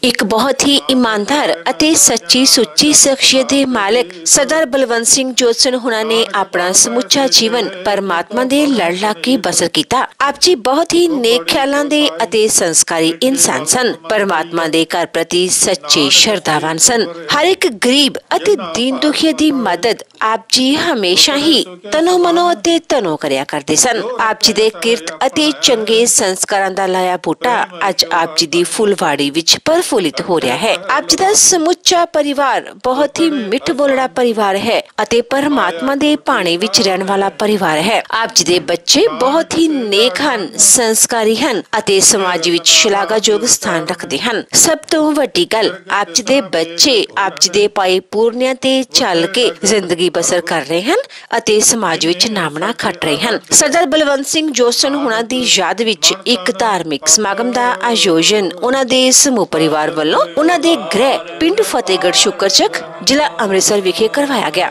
एक बहुत ही ईमानदार ਅਤੇ ਸੱਚੀ ਸੁੱਚੀ ਸ਼ਖਸੀਅਤ ਦੇ ਮਾਲਕ ਸਰਦਾਰ ਬਲਵੰਤ ਸਿੰਘ ਜੋਤਸਨ ਹੁਣਾਂ ਨੇ ਆਪਣਾ ਸਮੁੱਚਾ ਜੀਵਨ ਪਰਮਾਤਮਾ ਦੇ ਲੜ ਲੱਗ ਕੇ ਬਸਰ ਕੀਤਾ। ਆਪ ਜੀ ਬਹੁਤ ਹੀ ਨੇਕ ਖਿਆਲਾਂ ਦੇ ਅਤੇ ਸੰਸਕਾਰੀ ਇਨਸਾਨ ਸਨ। ਪਰਮਾਤਮਾ ਦੇ ਘਰ ਪ੍ਰਤੀ ਸੱਚੇ ਸ਼ਰਧਾਵਾਨ ਸਨ। ਹਰ ਇੱਕ ਗਰੀਬ ਅਤੇ ਦੀਨ ਦੁਖੀਏ ਦੀ ਮਦਦ ਆਪ ਜੀ ਹਮੇਸ਼ਾ ਹੀ ਤਨੋ ਮਨੋ ਅਤੇ ਤਨੋ ਕਰਿਆ ਕਰਦੇ ਸਨ। ਆਪ ਜੀ ਦੇ ਕਿਰਤ ਅਤੇ ਚੰਗੇ ਸੰਸਕਾਰਾਂ ਦਾ ਲਾਇਆ ਬੂਟਾ ਅੱਜ ਆਪ ਜੀ ਦੀ ਫੁੱਲਵਾੜੀ ਵਿੱਚ ਪ੍ਰਫੁੱਲਿਤ ਹੋ ਰਿਹਾ ਹੈ। ਆਪ ਜੀ ਦਾ ਸਮੁੱਚਾ ਪਰਿਵਾਰ ਬਹੁਤ ਹੀ ਮਿੱਠ ਬੋਲੜਾ ਪਰਿਵਾਰ ਹੈ ਅਤੇ ਪਰਮਾਤਮਾ ਦੇ ਭਾਣੇ ਵਿੱਚ ਰਹਿਣ ਵਾਲਾ ਪਰਿਵਾਰ ਹੈ। ਆਪ ਜੀ ਦੇ ਬੱਚੇ ਬਹੁਤ ਹੀ ਨੇਕ ਹਨ, ਸੰਸਕਾਰੀ ਹਨ ਅਤੇ ਸਮਾਜ ਵਿੱਚ ਸ਼ਲਾਘਾਯੋਗ ਸਥਾਨ ਰੱਖਦੇ ਹਨ। ਸਭ ਤੋਂ ਵੱਡੀ ਗੱਲ, ਆਪ ਜੀ ਦੇ ਬੱਚੇ ਆਪ ਜੀ ਦੇ ਪਾਏ ਪੂਰਨਿਆਂ ਤੇ ਚੱਲ ਕੇ ਜ਼ਿੰਦਗੀ ਬਸਰ ਕਰ ਰਹੇ ਹਨ ਅਤੇ ਸਮਾਜ ਵਿੱਚ ਨਾਮਣਾ ਖੱਟ ਰਹੇ ਹਨ। ਸਰਦਾਰ ਬਲਵੰਤ ਸਿੰਘ ਜੋਤਸਨ ਹੁਣਾਂ ਦੀ ਯਾਦ ਵਿੱਚ ਇੱਕ ਧਾਰਮਿਕ ਸਮਾਗਮ ਦਾ ਆਯੋਜਨ ਉਹਨਾਂ ਦੇ ਸਮੂਹ ਪਰਿਵਾਰ ਵੱਲੋਂ ਉਹਨਾਂ ਦੇ ਗ੍ਰਹਿ ਪਿੰਡ ਫਤਿਹਗੜ੍ਹ ਸ਼ੁਕਰਚੱਕ ਜ਼ਿਲ੍ਹਾ ਅੰਮ੍ਰਿਤਸਰ ਵਿਖੇ ਕਰਵਾਇਆ ਗਿਆ।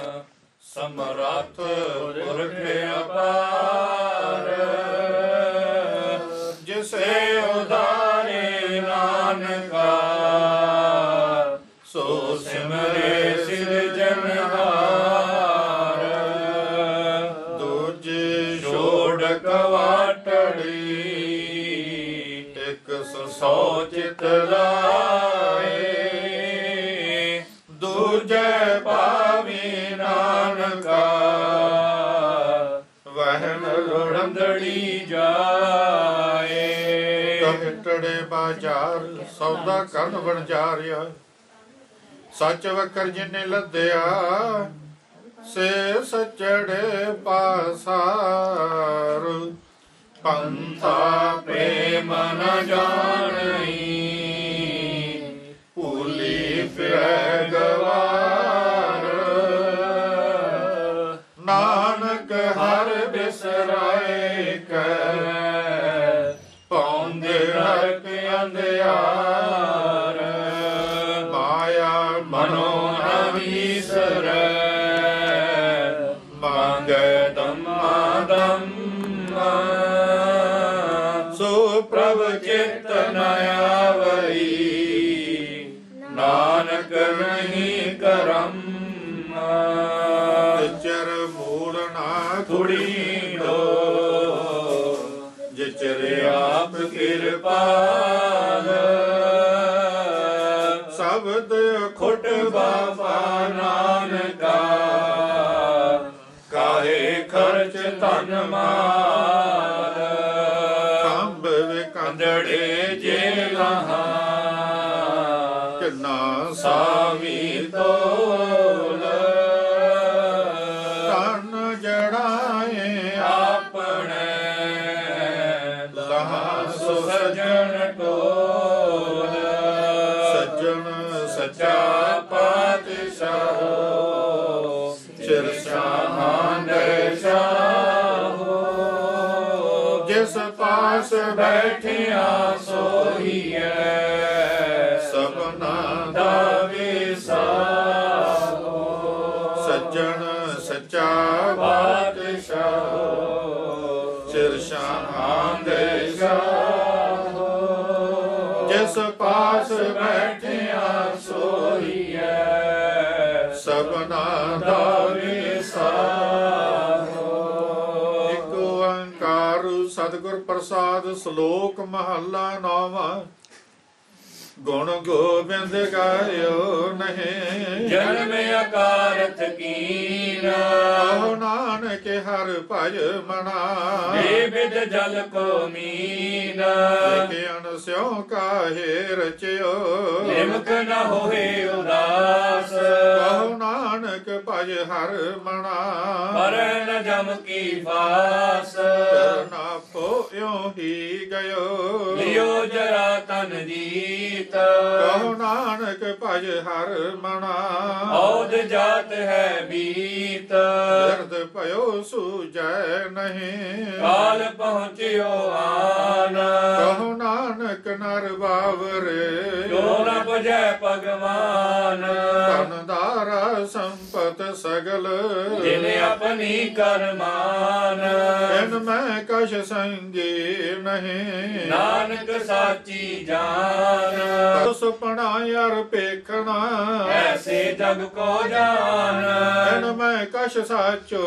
ਸਮਰੱਥ ਪੁਰਖ ਅਪਾਰ ਜਿਸੇ ਉਦਾਰੇ ਨਾਨਕਾ ਸੋ ਸਿਮਰੇ ਸਿਰਜਨਹਾਰ ਦੂਜ ਛੋੜ ਕਵਾਟੜੀ ਇੱਕ ਸੌ ਚਿਤ ਲਾਏ ਦੂਜੇ ਪਾਵੀ ਨਾਨਕਾ ਵਹਿਣ ਲੋੜੰਦੜੀ ਜਾਏ। ਕਟੜੇ ਬਾਜ਼ਾਰ ਸੌਦਾ ਕਰਨ ਵਣਜਾਰਿਆ ਸੱਚ ਵਕਰ ਜਿਨੇ ਲੱਦਿਆ ਸੇ ਸਚੜੇ ਪਾਸਾਰ ਪੰਥਾ ਪ੍ਰੇਮ ਨ ਜਾਣਈ ਭੂਲੀ ਫਿਰੈ ਗਵਾਰ ਨਾਨਕ ਹਰ ਬਿਸਰਾਏ ਕੈ ਪੌਂਦੇ ਨਰਕ ਅੰਧਿਆਰ ਮਾਇਆ ਮਨੋ ਨ ਵੀਸਰੈ ਮੰਗੈ ਧੰਮਾ ਧੰਮਾ ਸੋ ਪ੍ਰਭ ਚਿਤ ਨ ਆਵਈ ਨਾਨਕ ਨਹੀਂ ਕਰਮ ਚਰ ਮੂੜਨਾ ਕੁੜੀੜੋ ਜਿਚਰ ਆਪ ਕਿਰਪਾਲ ਸ਼ਬਦ ਖੁਟ ਬਾਬਾ ਨਾਨਕਾ ਕਾਹੇ ਖਰਚ ਧਨ ਮਾਲ ਕੰਬ ਵਿਕੰਦੜੇ ਜੇਲਹਾਂ ਕਿੰਨਾ ਸਾਵੀ ਤੋਲ ਤਨ ਜੜਾਏ ਆਪਣੇ ਲਹਾ ਸੋ ਸਜਣ ਟੋਲ ਸਜਣ ਸਚਾ ਪਾਤਸ਼ਾਹ ਚਿਰ ਸ਼ਾਹਾਂ ਦੇ ਸ਼ਾਹੋ ਜਿਸ ਪਾਸ ਬੈਠਿਆ ਸੋਹੀਐ ਸਭਨਾ ਦਾ ਵਿਸਾਹੋ ਸੱਜਣ ਸੱਚਾ ਪਾਤਸ਼ਾਹ ਚਿਰ ਸ਼ਾਹਾਂ ਦੇ ਸ਼ਾਹੋ ਜਿਸ ਪਾਸ ਬੈਠਿਆ ਸੋਹੀਐ ਸਭਨਾ ਦਾ ਵਿਸਾਹੋ। ਇੱਕ ਓੰਕਾਰ ਸਤਿਗੁਰ ਪ੍ਰਸਾਦ ਸ਼ਲੋਕ ਮਹੱਲਾ ਨੌਵਾਂ। ਗੁਣ ਗੋਬਿੰਦ ਗਾਇਓ ਨਹੀਂ ਜਨਮ ਅਕਾਰਥ ਕੀਨਾ ਕਹੋ ਨਾਨਕ ਹਰ ਭਜ ਮਨਾ ਬੇਬਿਦ ਜਲ ਕੋ ਮੀਨਾ ਲਿਖੇ ਅਨਸਿਉ ਕਾਹੇ ਰਚਿਓ ਨਿਮਕ ਨ ਹੋਏ ਉਦਾਸ ਕਹੋ ਨਾਨਕ ਭਜ ਹਰ ਮਨਾ ਪਰ ਨ ਜਮ ਕੀ ਫਾਸ ਕਰਨਾ ਪੋਇਓ ਹੀ ਗਇਓ ਲਿਓ ਜਰਾ ਤਨ ਜੀਤ ਕਹੋ ਨਾਨਕ ਭਜ ਹਰ ਮਨਾ ਔਦ ਜਾਤ ਹੈ ਬੀਤ ਦਰਦ ਭਇਓ ਸੂਝੈ ਨਹੀਂ ਕਾਲ ਪਹੁੰਚਿਓ ਆਨ ਕਹੋ ਨਾਨਕ ਨਰ ਬਾਵਰੇ ਜੋ ਨ ਭਜੈ ਭਗਵਾਨ ਧਨ ਦਾਰਾ संपत सगल जिने अपनी करमान इनमें कछ संगी नहीं नानक साची जान सुपना यार पेखना ऐसे जग को जान इनमें कछ साचो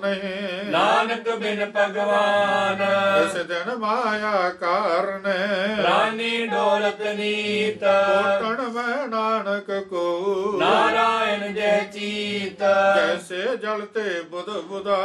नहीं नानक बिन भगवान इस दिन माया कारने रानी डोलत नीत कोटन में नानक को नारायण जय चीत जैसे जलते बुध बुधा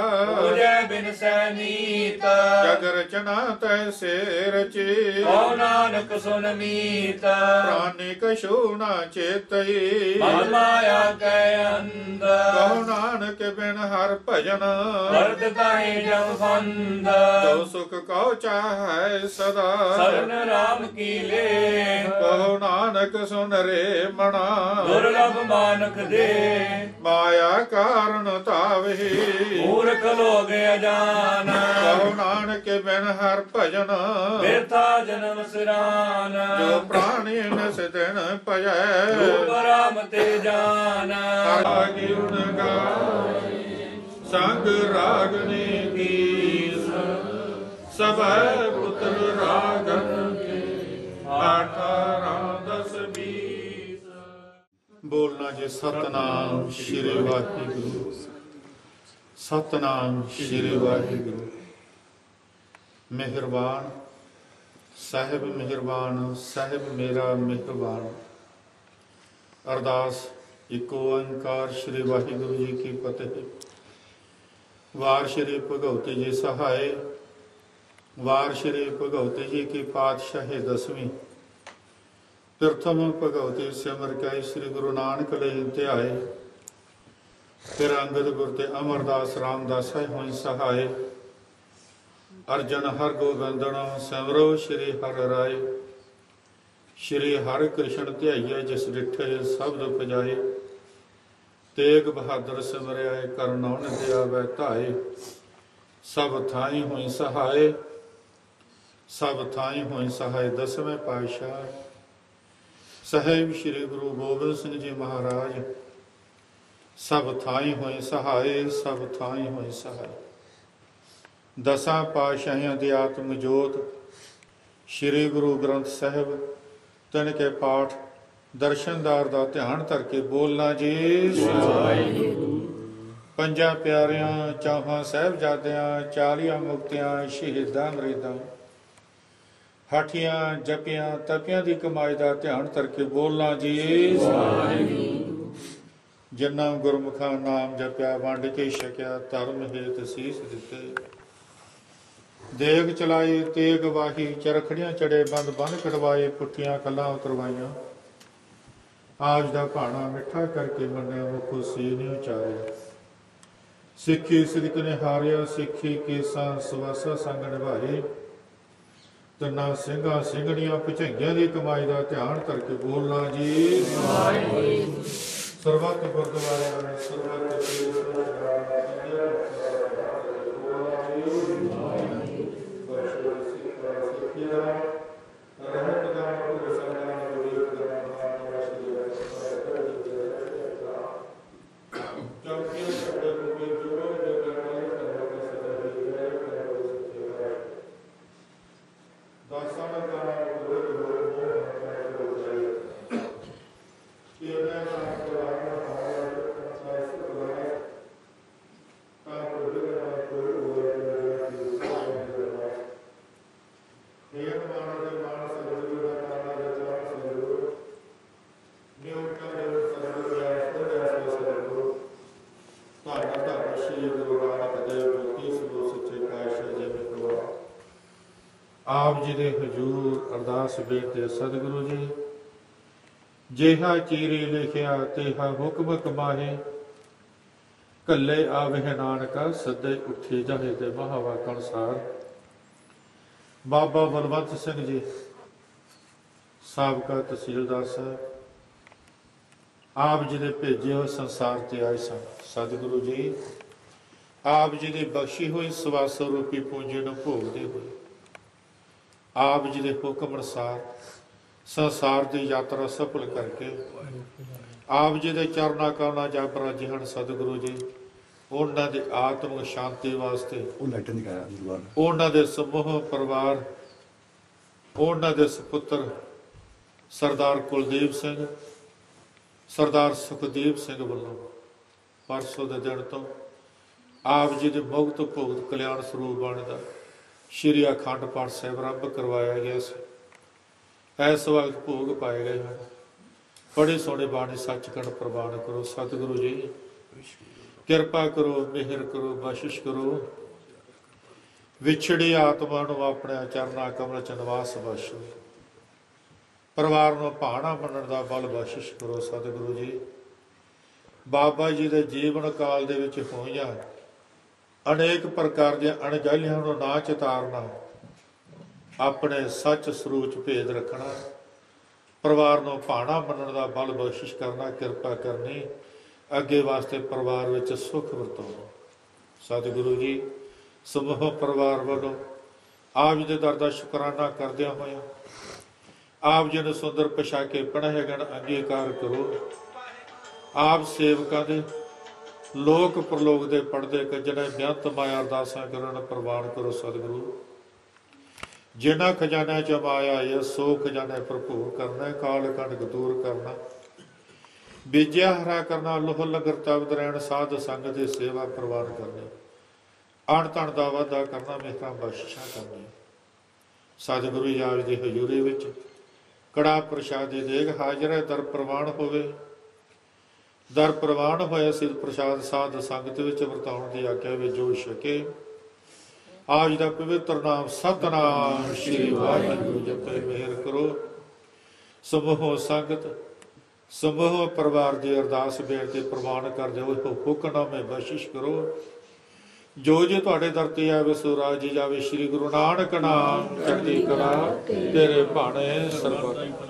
जय बिन सैनीत जग रचना तैसे रची ओ नानक सुन मीत प्राणी कशु न चेतई मन माया के अंध कहो नानक बिन हर भजन वर्त ताहि जम फंद जो सुख कहो चाहे सदा शरण राम की ले कहो नानक सुन रे मना दुर्लभ मानक दे माया कारण तावही मूर्ख लोग अजान कहो नानक बिन हर भजन व्यर्था जन्म सिरान जो प्राणी नस दिन पजै रूप राम ते जान रागी उन गाय संग रागनी गीस सब पुत्र रागन के 18 10 20 बोलना जी सतनाम श्री वाहिगुरु सतनाम श्री वाहिगुरु मेहरबान साहिब मेहरबान साहिब मेरा मेहरबान अरदास इको ओंकार श्री वाहिगुरु जी की फतेह वार श्री भगवती जी सहाय वार श्री भगवती जी की पातशाही 10वीं प्रथम भगवती सिमर के श्री गुरु नानक लई ध्याए फिर अंगद गुर ते अमरदास रामदास होई सहाय अर्जन हर गोबिंदन सिमरो श्री हर राय श्री हर कृष्ण ध्याइए जिस डिठे शब्द उपजाए तेग बहादुर सिमरिया करनौन दिया वै धाए सब थाई हुई सहाय सब थाई हुई सहाय 10वें पातशाह साहिब श्री गुरु गोबिंद सिंह जी महाराज सब थाई हुई सहाय सब थाई हुई सहाय 10 पातशाहियां दी आत्म जोत श्री गुरु ग्रंथ साहिब तिन के पाठ दर्शनदार दा ध्यान धर के बोलना जी पंजा प्यारियां चौहां साहिबजादियां 40 मुक्तियां शहीदां मरीदां हाठियां जपियां तपियां दी कमाई दा ध्यान धर के बोलना जी जिन्ना गुरमुखा नाम जपिया वंड के छकिया धर्म हेत सीस दिते देग चलाई तेग वाही चरखड़ियां चढ़े बंद बंद कटवाए पुठियां कलां उतरवाइयां आज दा भाना मिठा करके मन्ने मुखो सी नहीं उचारे सिक्खी सिदक ने हारिया सिक्खी केसां सवासा संग निभाए तन्ना ਸਿੰਘਾਂ ਸਿੰਘਣੀਆਂ ਭੁਝੰਗਿਆਂ ਦੀ कमाई का ध्यान करके बोलना जी ਸਰਬੱਤ ਗੁਰਦੁਆਰਿਆਂ में ਸਰਬੱਤ आप जी दे हजूर अरदास बेनती सतगुरु जी जेहा चीरी लिखिया तेहा हुक्म कमाहे कल्ले आवे नानका सदे उठे जाहे ते महावाक अनुसार बाबा बलवंत सिंह जी साबका तहसीलदार साहब आप जी दे भेजे हुए संसार ते आए सन सतगुरु जी आप जी की बख्शी हुई सवासो रूपी पूंजी नूं भोगदे हुए आप जी के हुक्म अनुसार ਸੰਸਾਰ ਦੀ ਯਾਤਰਾ ਸਫਲ ਕਰਕੇ ਆਪ ਜੀ ਦੇ ਚਰਨਾਂ ਕਮਲਾਂ ਜਾ ਬਰਾਜੇ ਹਨ ਸਤਿਗੁਰੂ ਜੀ। ਉਹਨਾਂ ਦੀ ਆਤਮਿਕ ਸ਼ਾਂਤੀ ਵਾਸਤੇ ਉਹਨਾਂ ਦੇ ਸਮੂਹ ਪਰਿਵਾਰ, ਉਹਨਾਂ ਦੇ ਸੁਪੁੱਤਰ ਸਰਦਾਰ ਕੁਲਦੀਪ ਸਿੰਘ, ਸਰਦਾਰ ਸੁਖਦੀਪ ਸਿੰਘ ਵੱਲੋਂ ਪਰਸੋਂ ਦੇ ਦਿਨ ਤੋਂ ਆਪ ਜੀ ਦੇ ਮੁਕਤ ਭੁਗਤ ਕਲਿਆਣ ਸਰੂਪ ਬਾਣੀ ਦਾ ਸ਼੍ਰੀ ਅਖੰਡ ਪਾਠ ਸਾਹਿਬ ਆਰੰਭ ਕਰਵਾਇਆ ਗਿਆ ਸੀ। ਇਸ ਵਕਤ ਭੋਗ ਪਾਏ ਗਏ ਹਨ। ਬੜੀ ਸੋਹਣੀ ਬਾਣੀ ਸੱਚਖੰਡ ਪ੍ਰਵਾਨ ਕਰੋ ਸਤਿਗੁਰੂ ਜੀ। ਕਿਰਪਾ ਕਰੋ, ਮਿਹਰ ਕਰੋ, ਬਖਸ਼ਿਸ਼ ਕਰੋ। ਵਿਛੜੀ ਆਤਮਾ ਨੂੰ ਆਪਣੇ ਚਰਨਾਂ ਕਮਲ ਚ ਨਿਵਾਸ ਬਖਸ਼ੋ। ਪਰਿਵਾਰ ਨੂੰ ਭਾਣਾ ਮੰਨਣ ਦਾ ਬਲ ਬਖਸ਼ਿਸ਼ ਕਰੋ ਸਤਿਗੁਰੂ ਜੀ। ਬਾਬਾ ਜੀ ਦੇ ਜੀਵਨ ਕਾਲ ਦੇ ਵਿੱਚ ਹੋਈਆਂ ਅਨੇਕ ਪ੍ਰਕਾਰ ਦੀਆਂ ਅਣਗਹਿਲੀਆਂ ਨੂੰ ਨਾ ਚਿਤਾਰਨਾ, ਆਪਣੇ ਸੱਚ ਸਰੂਪ ਚ ਭੇਦ ਰੱਖਣਾ, ਪਰਿਵਾਰ ਨੂੰ ਭਾਣਾ ਮੰਨਣ ਦਾ ਬਲ ਬਖਸ਼ਿਸ਼ ਕਰਨਾ, ਕਿਰਪਾ ਕਰਨੀ, ਅੱਗੇ ਵਾਸਤੇ ਪਰਿਵਾਰ ਵਿੱਚ ਸੁੱਖ ਵਰਤਾਉਣਾ ਸਤਿਗੁਰੂ ਜੀ। ਸਮੂਹ ਪਰਿਵਾਰ ਵੱਲੋਂ ਆਪ ਜੀ ਦੇ ਦਰ ਦਾ ਸ਼ੁਕਰਾਨਾ ਕਰਦਿਆਂ ਹੋਇਆ ਆਪ ਜੀ ਨੂੰ ਸੁੰਦਰ ਪੋਸ਼ਾਕੇ ਪਹਿਨਾਏ ਗਣ ਅੰਗੀਕਾਰ ਕਰੋ। ਆਪ ਸੇਵਕਾਂ ਦੇ ਲੋਕ ਪ੍ਰਲੋਕ ਦੇ ਪੜਦੇ ਕੱਜਣੇ ਬੇਅੰਤ ਮਾਇਆ ਅਰਦਾਸਾਂ ਕਰਨ ਪ੍ਰਵਾਨ ਕਰੋ ਸਤਿਗੁਰੂ। ਜਿਨ੍ਹਾਂ ਖਜ਼ਾਨਿਆਂ ਚ ਮਾਇਆ ਹੈ ਸੋ ਖਜ਼ਾਨੇ ਭਰਪੂਰ ਕਰਨਾ, ਕਾਲ ਕਣਕ ਦੂਰ ਕਰਨਾ, ਬੀਜਿਆ ਹਰਾ ਕਰਨਾ, ਲੋਹ ਲੰਗਰ ਤਬਦ ਰਹਿਣ, ਸਾਧ ਸੰਗਤ ਦੀ ਸੇਵਾ ਪ੍ਰਵਾਨ ਕਰਨੀ, ਅਣ ਤਣ ਦਾ ਵਾਧਾ ਕਰਨਾ, ਮਿਹਰਾਂ ਬਖਸ਼ਿਸ਼ਾਂ ਕਰਨੀ। ਸਤਿਗੁਰੂ ਜੀ ਆਪ ਦੀ ਹਜ਼ੂਰੀ ਵਿੱਚ ਕੜਾ ਪ੍ਰਸ਼ਾਦੀ ਦੇਗ ਹਾਜ਼ਰ ਹੈ। ਦਰ ਪ੍ਰਵਾਨ ਹੋਵੇ, ਦਰ ਪ੍ਰਵਾਨ ਹੋਇਆ ਸਿੱਧ ਪ੍ਰਸ਼ਾਦ ਸਾਧ ਸੰਗਤ ਵਿੱਚ ਵਰਤਾਉਣ ਦੀ ਆਗਿਆ ਵਿੱਚ ਜੋ ਛਕੇ। ਆਪ ਜੀ ਦਾ ਪਵਿੱਤਰ ਨਾਮ ਸਤਿਨਾਮ ਸ਼੍ਰੀ ਵਾਹਿਗੁਰੂ ਜਪੇ ਮਿਹਰ ਕਰੋ। ਸਮੂਹ ਸੰਗਤ, ਸਮੂਹ ਪਰਿਵਾਰ ਦੀ ਅਰਦਾਸ ਬੇਨਤੀ ਪ੍ਰਵਾਨ ਕਰਦੇ ਹੋਏ ਹੁਕਮਨਾਮੇ ਬਖਸ਼ਿਸ਼ ਕਰੋ। ਜੋ ਜੇ ਤੁਹਾਡੇ ਦਰ ਤੇ ਆਵੇ ਸੋ ਰਾਜੀ ਜਾਵੇ। ਸ੍ਰੀ ਗੁਰੂ ਨਾਨਕ ਨਾਮ ਚੜ੍ਹਦੀ ਕਲਾ ਤੇਰੇ ਭਾਣੇ ਸਰਬਤ।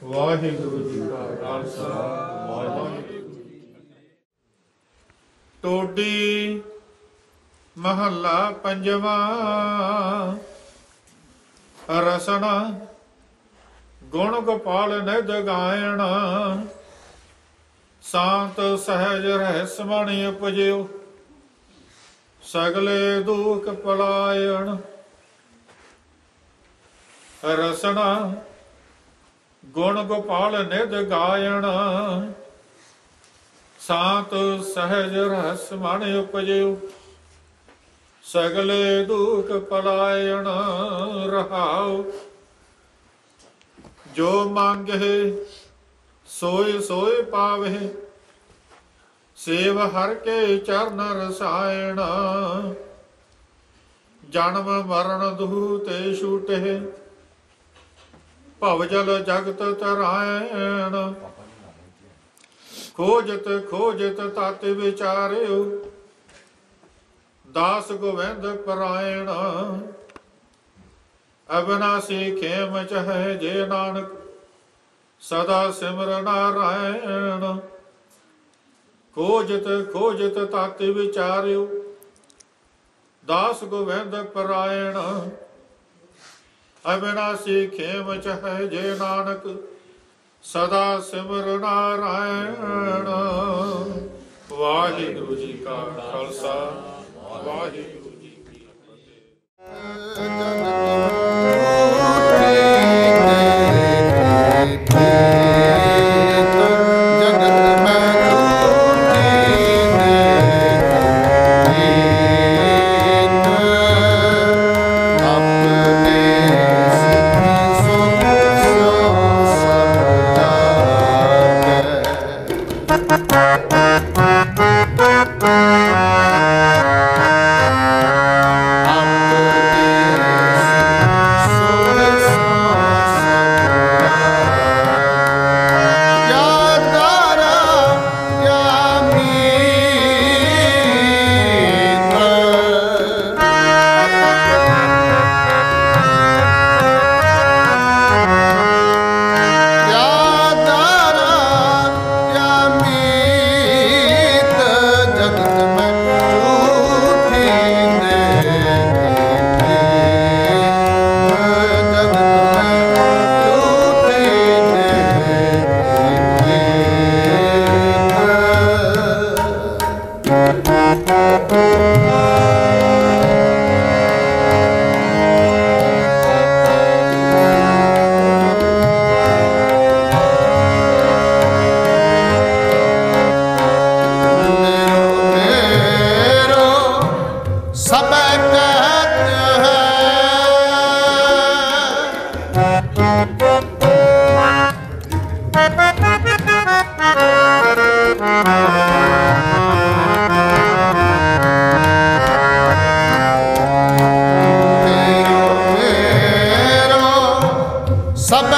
ਵਾਹਿਗੁਰੂ ਜੀ ਕਾ ਖਾਲਸਾ, ਵਾਹਿਗੁਰੂ ਜੀ ਕੀ ਫਤਿਹ। ਟੋਡੀ ਮਹੱਲਾ ਪੰਜਵਾਂ। ਰਸਨਾ ਗੁਣ ਗੋਪਾਲ ਨਿਧ ਗਾਇਣ, ਸ਼ਾਂਤ ਸਹਿਜ ਰਹਿਸ ਮਣਿ ਉਪਜਿਓ, ਸਗਲੇ ਦੁਖ ਪਲਾਇਣ। ਰਸਨਾ ਗੁਣ ਗੋਪਾਲ ਨਿਧ ਗਾਇਣ, ਸ਼ਾਂਤ ਸਹਿਜ ਰਹਿਸ ਮਣਿ ਉਪਜਿਓ, ਸਗਲੇ ਦੁਖ ਪਲਾਇਣ। ਰਹਾਉ ਜੋ ਮੰਗਹਿ ਸੋਇ ਸੋਇ ਪਾਵਹਿ, ਸੇਵ ਹਰਿ ਕੇ ਚਰਨ ਰਸਾਇਣ। ਜਨਮ ਮਰਨ ਦੁਹ ਤੇ ਛੂਟਹਿ, ਭਵ ਜਲ ਜਗਤ ਤਰਾਇਣ। ਖੋਜਤ ਖੋਜਤ ਤਤ ਵਿਚਾਰਿਓ, ਦਾਸ ਗੋਵਿੰਦ ਪਰਾਇਣ। ਅਬਨਾਸੀ ਖੇਮ ਚਹੈ ਜੇ ਨਾਨਕ, ਸਦਾ ਸਿਮਰ ਨਾਰਾਇਣ। ਖੋਜਤ ਖੋਜਤ ਤਤ ਵਿਚਾਰਿਓ, ਦਾਸ ਗੋਵਿੰਦ ਪਰਾਇਣ। ਅਬਨਾਸੀ ਖੇਮ ਚਹੈ ਜੇ ਨਾਨਕ, ਸਦਾ ਸਿਮਰ ਨਾਰਾਇਣ। ਵਾਹਿਗੁਰੂ ਜੀ ਕਾ ਖਾਲਸਾ, ਵਾਹਿਗੁਰੂ ਜੀ ਕੀ ਫਤਿਹ। सब कहत है सब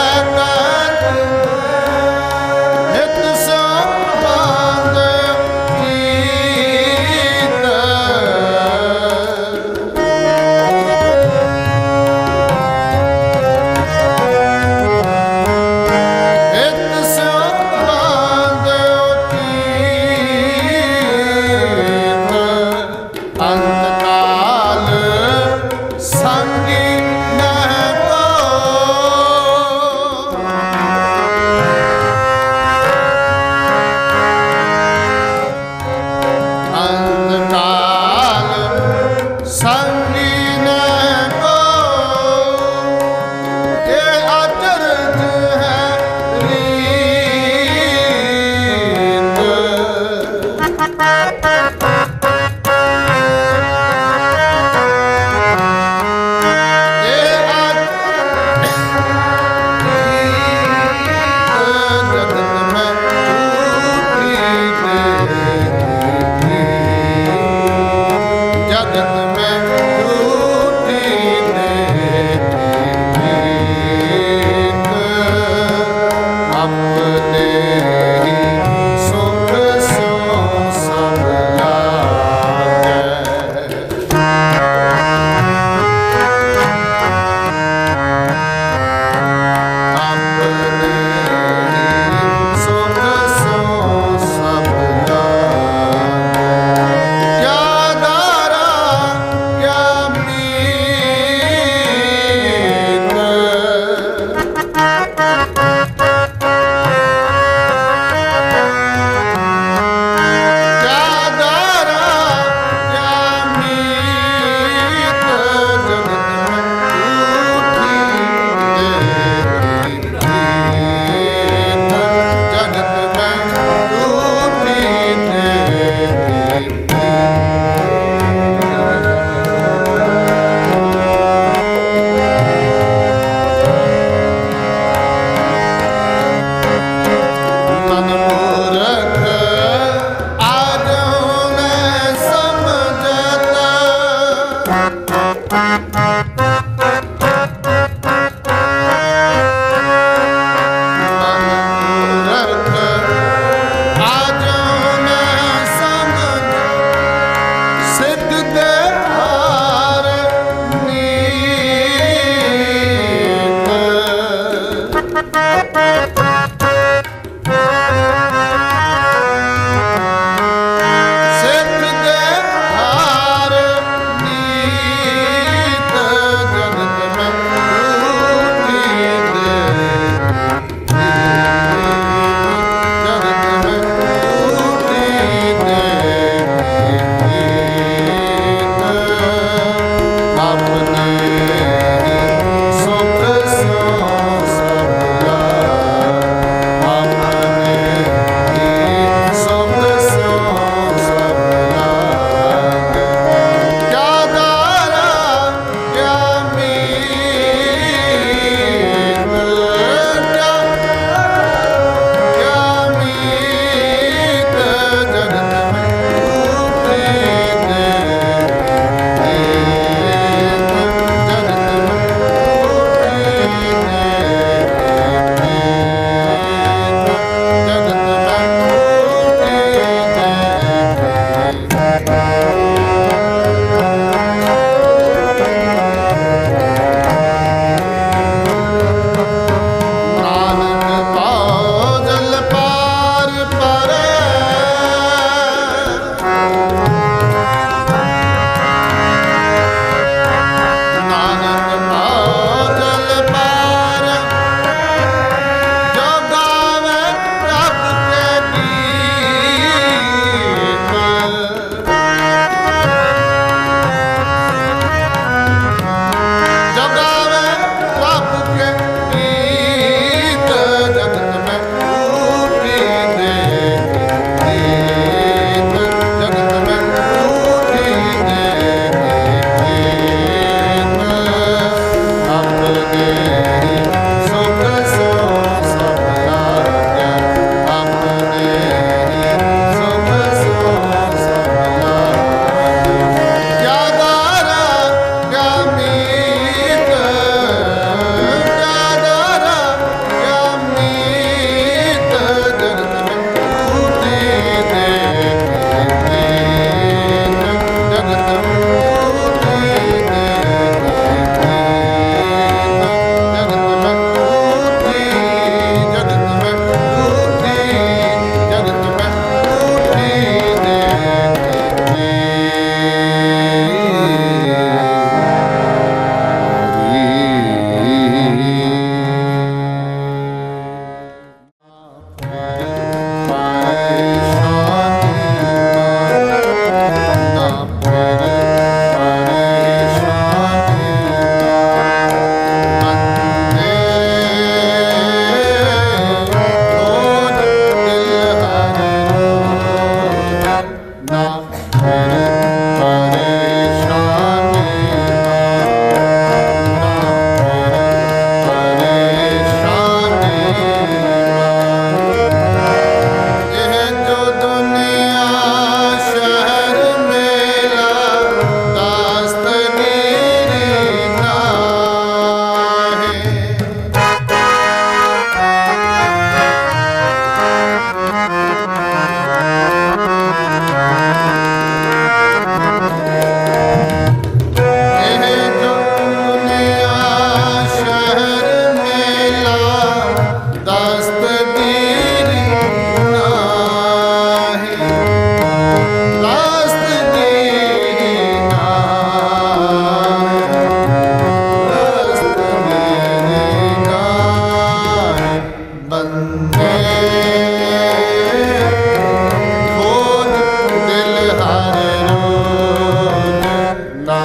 ना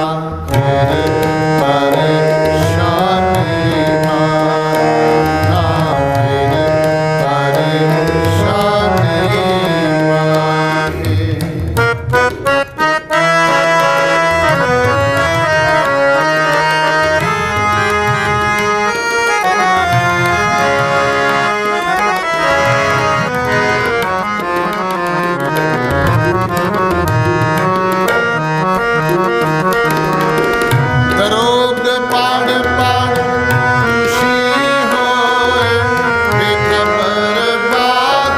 फिर परेशानी ना फिर परेशानी माही। दरोग पाड़ पाड़ खुशी होए बेखबर बात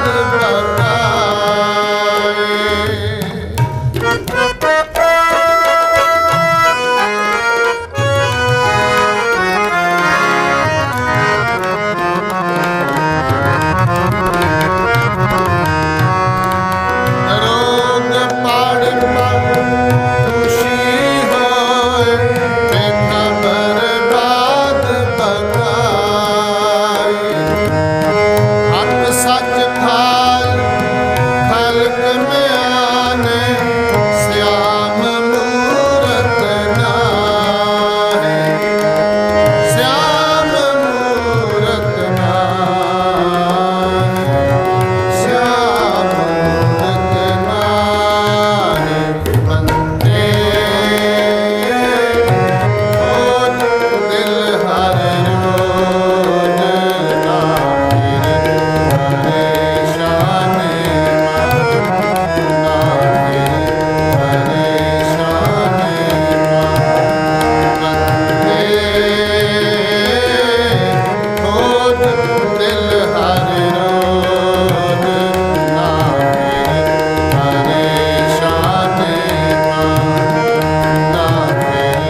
दरोग पाड़ पाड़ खुशी होए बेखबर बात बकाए। हक सच खाल खलक में आने श्याम मूरत नाहे श्याम मूरत नाहे श्याम मूरत नाहे। बंदे खोज दिल हर रोज ना फिर परेशानी ना फिर परेशानी बंदे खोज दिल हर रोज ना फिर परेशानी ना फिर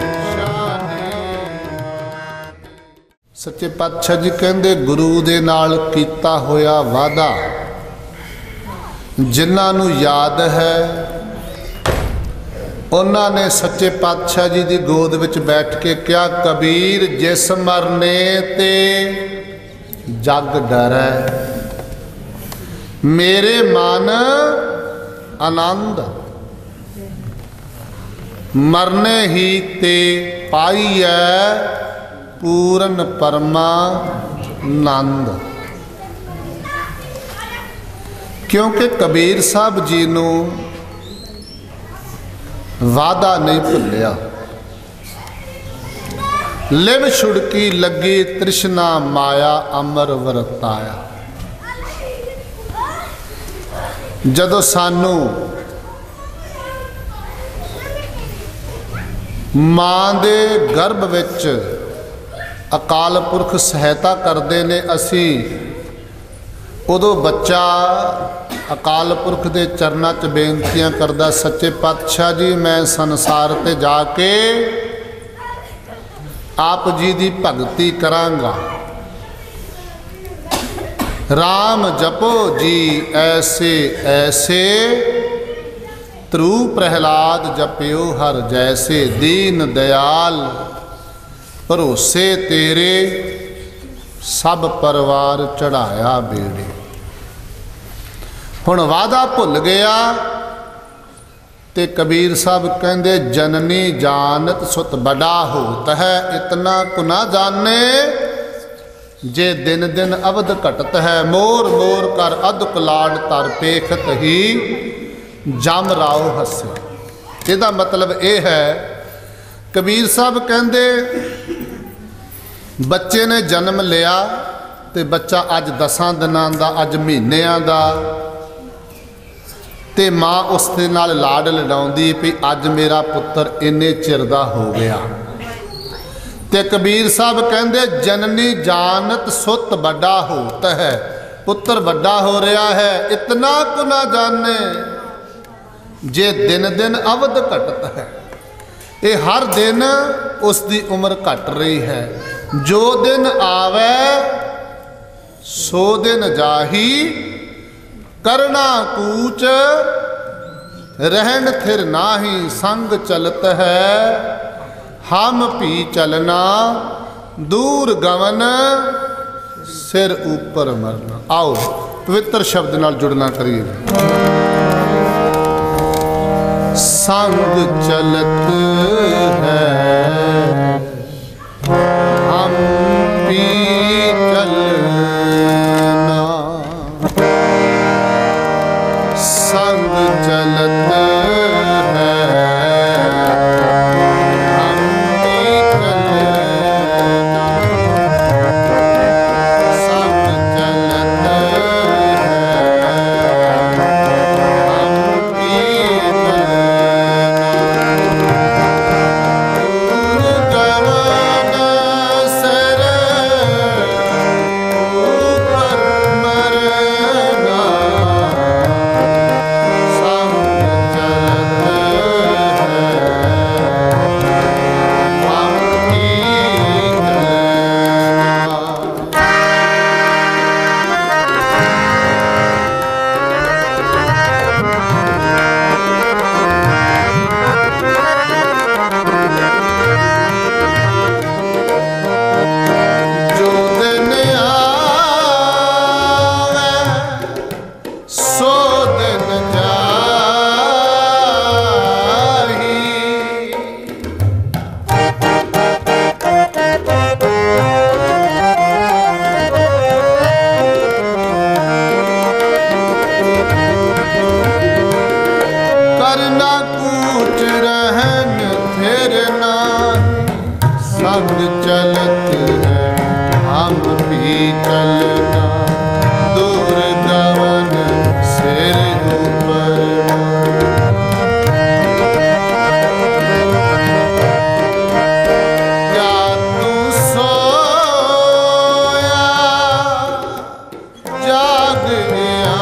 परेशानी। सच्चे पातशाह जी कहंदे गुरु दे नाल कीता होया वादा जिन्हां नूं याद है उन्हां ने सच्चे पातशाह जी दी गोद विच बैठ के क्या कबीर जिस मरने ते जग डरै मेरे मन आनंद मरने ही ते पाईऐ पूरन परमानंद। क्योंकि कबीर साहब जी नूं वादा नहीं भुलिया। लिव छुड़की लगी तृष्णा माया अमर वरताया। जदों सानू मां दे गर्भ विच अकाल पुरख सहायता करते ने असी उदों बच्चा अकाल पुरख के चरणों च बेनतियां करदा सच्चे पातशाह जी मैं संसार ते जाके आप जी दी भगती करांगा। राम जपो जी ऐसे ऐसे ध्रुव प्रहलाद जपियो हर जैसे। दीन दयाल भरोसे तेरे सब परिवार चढ़ाया बेड़े। हुण वादा भुल गया ते कबीर साहब कहंदे जननी जानत सुत बड़ा होत है इतना को ना जाने। जे दिन दिन अवध घटत है मोर मोर कर अदक लाड तर पेखत ही जम राव हसे। इहदा मतलब यह है कबीर साहब कहंदे बच्चे ने जन्म लिया ते बच्चा अज 10 दिनां दा अज महीनिਆਂ दा ते माँ उस दे नाल लाड लडाउंदी भी अज मेरा पुत्र इन्ने चिर दा हो गया। ते कबीर साहब कहंदे जननी जानत सुत बड़ा होत है पुत्र बड़ा हो रहा है इतना को ना जाने। जे दिन दिन अवध घटत है ये हर दिन उसकी उम्र घट रही है। जो दिन आवे सो दिन जाही करना कूच रहन थिर नाही। संग चलत है हम भी चलना दूर गवन सिर ऊपर मरना। आओ पवित्र शब्द नाल जुड़ना करिए। संग चलत है हम भी चलना, संग चलत है हम भी चलना, संग चलत है हम भी करना कूच रहन फिर नाही, संग चलत है हम भी चलना, दूर गवन सिर ऊपर क्या तू सोया जाग गया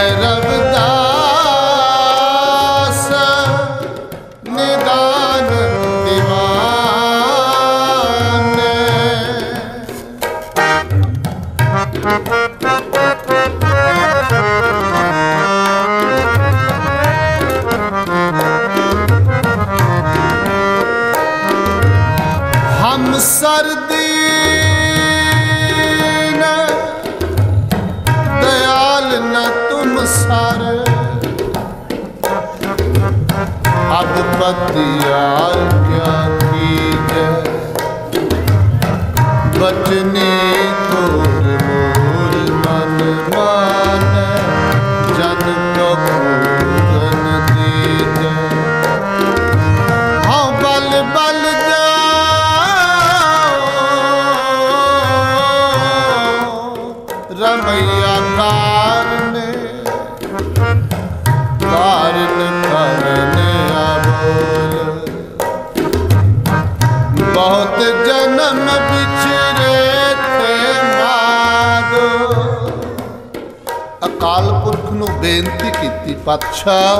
कह रविदास निदान दीवाने। हम सर्दी न दयाल न तुम सारे, अब बतियार क्या कीजे, बचने को मोर मन माने, जन को पूरन दीजे। हाँ बल बल रमैया कारने कारण करने बोल। बहुत जन्म बिछड़े थे माधो, अकाल पुरख नूं बेनती कीती, पातशाह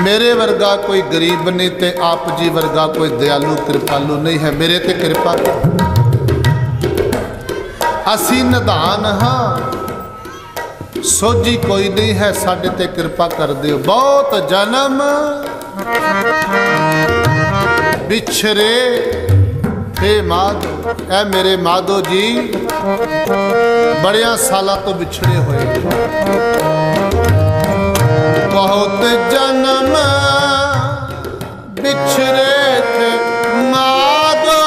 मेरे वर्गा कोई गरीब नहीं ते आप जी वर्गा कोई दयालु कृपालु नहीं है, मेरे ते कृपा करो। असी निधान हाँ, सोझी कोई नहीं है, साडे ते कृपा कर दियो। बहुत जन्म बिछड़े हे माधो, ऐ मेरे माधो जी बड़िया साला तो बिछड़े हुए। बहुत जन्म बिछड़े थे माधो,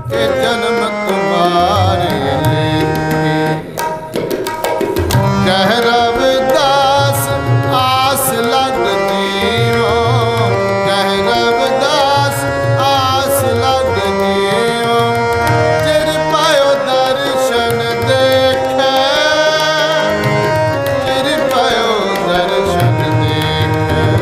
के जन्म तुम्हारे लेके। कह रविदास आस लगनी हो, कह रविदास आस लगनी हो, चिर पायो दर्शन देखे, चिर पायो दर्शन देखे।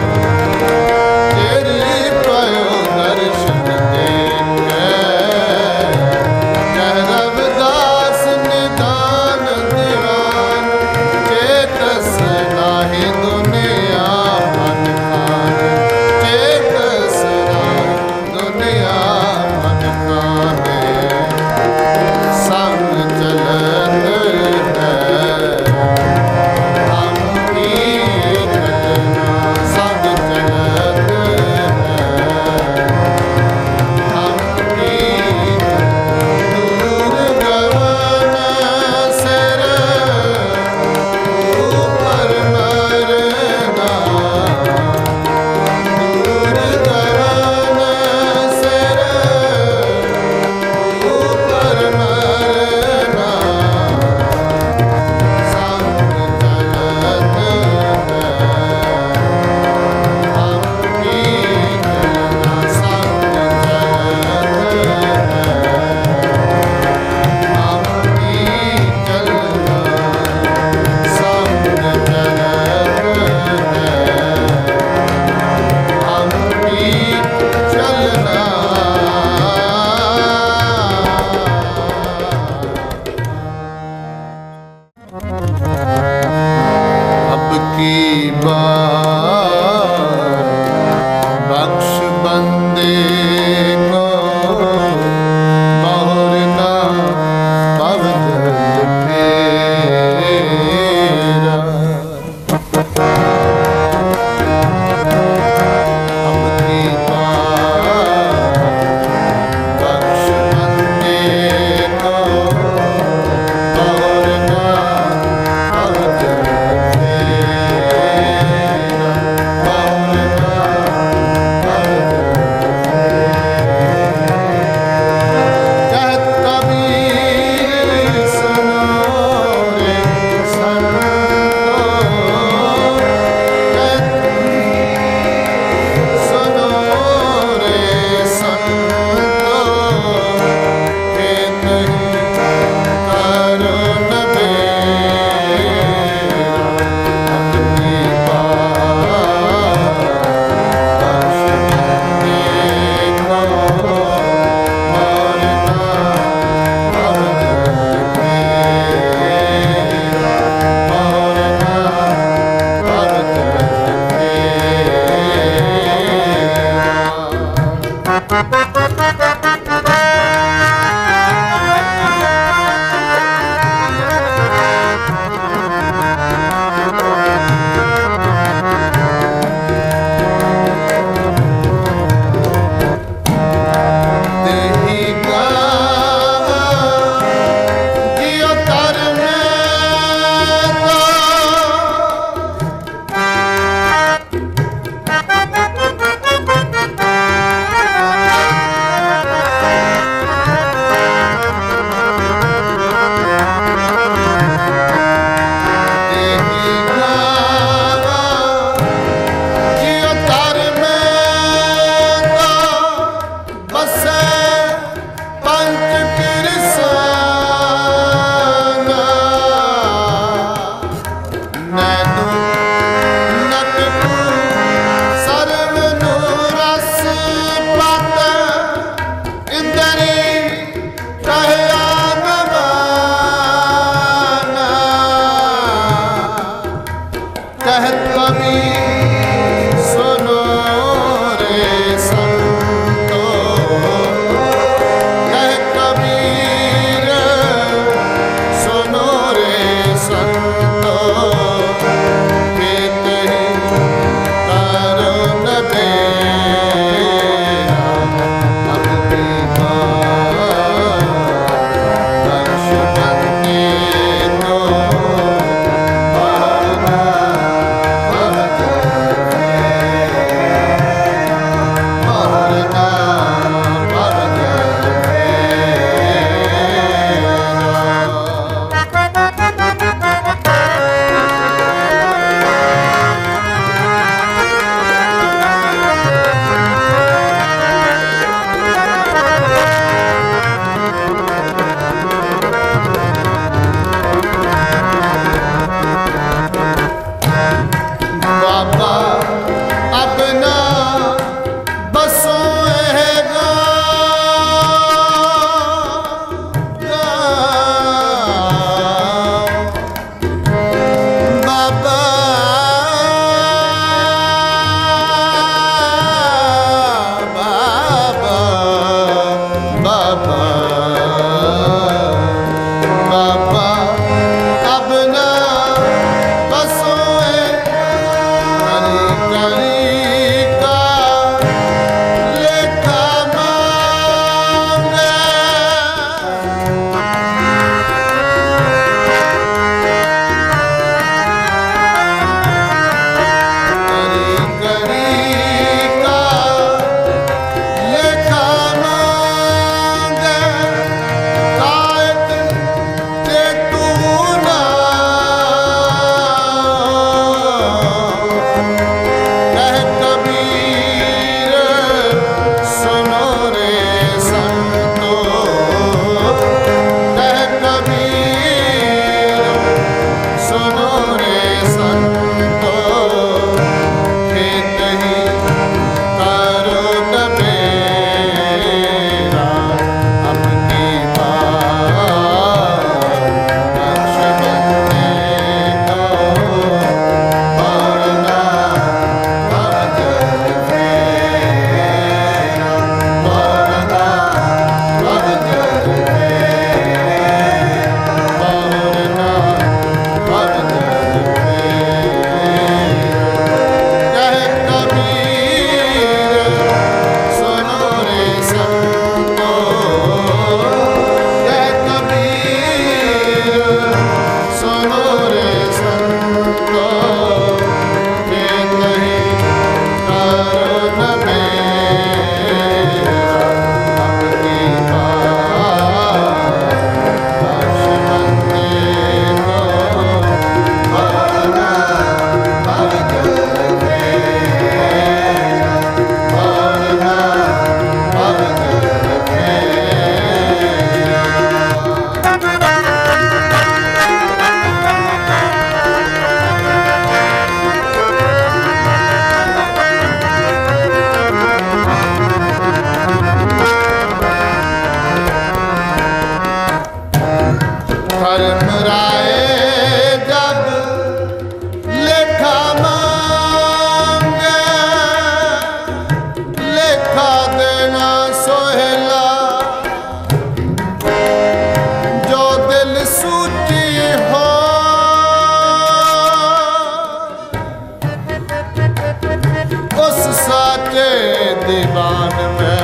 साचे दीवान में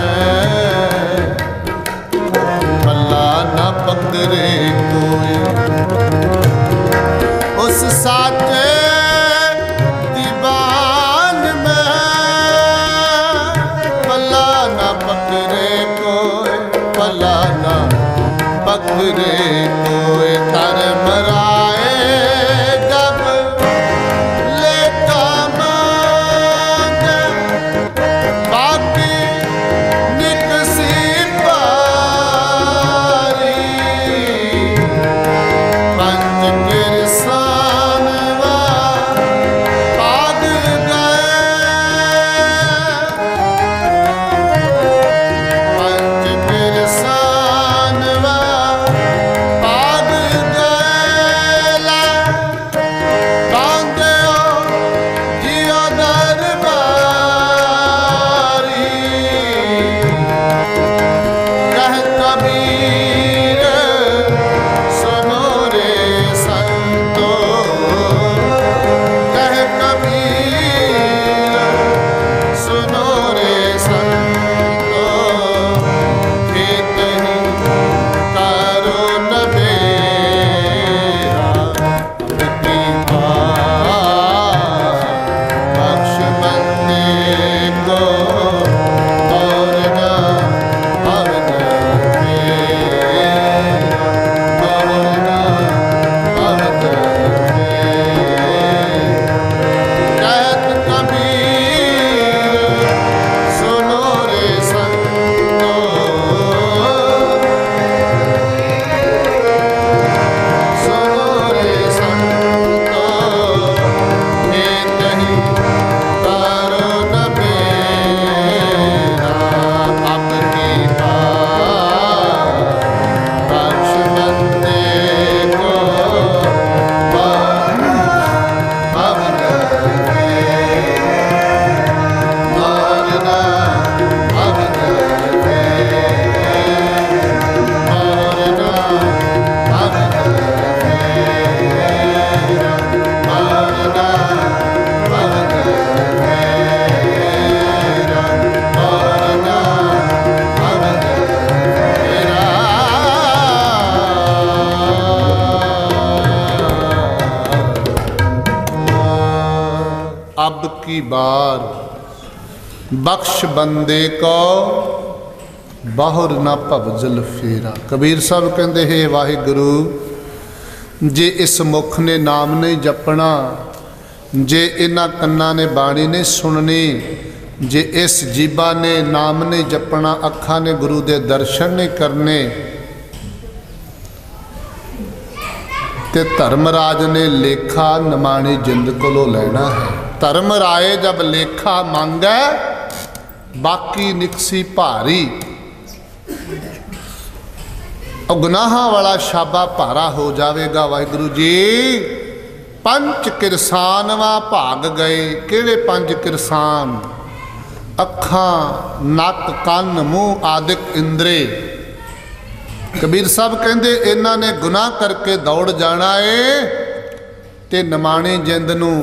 पल्ला न पकड़े कोई। उस साचे दीवान में पल्ला न पकड़े कोई, पल्ला न पकड़े कोई। तर मराए जब लेका मांगे बाकी निकसी पारी। पंच किरसानवा पाग गए, पंच किरसानवा पाग गए। बांधे जिया दरबारी। कह कबीर सुनो रे संतो, कह कबीर सुनो रे संतो। खेत ही करो न बेरा, अपनी बात बख्श बंदे को और न अवध मेरा, और न अवध मेरा। कहत कबीर सुनो रे संतो, सुनो रे संतो। खेत ही करो न बेरा, अपनी बात बख्श बंदे को अवध मेरा, और न अवध मेरा, और न अवध मेरा, और न अवध मेरा, और न अवध मेरा। अब की बार बख्श बंदे को बाहुर ना भवजल फेरा। कबीर साहब कहते हे वाहिगुरु, जे इस मुख ने नाम नहीं जपना, जे इन्हां कन्नां ने बाणी नहीं सुननी, जे इस जीबा ने नाम नहीं जपना, अखां ने गुरु दे दर्शन नहीं करने, ते धर्मराज ने लेखा नमाणी जिंद कोलों लेना है। धर्मराए जब लेखा मांगे बाकी निकसी भारी। गुनाहां वाला शाबा भारा हो जाएगा। वाहिगुरु जी पंच किरसानवा भाग गए। किहड़े पंज किरसान? अखां नक कन मूँह आदिक इंद्रे। कबीर साहब कहते इन्हां ने गुनाह करके दौड़ जाना है ते नमाणी जिंद नूं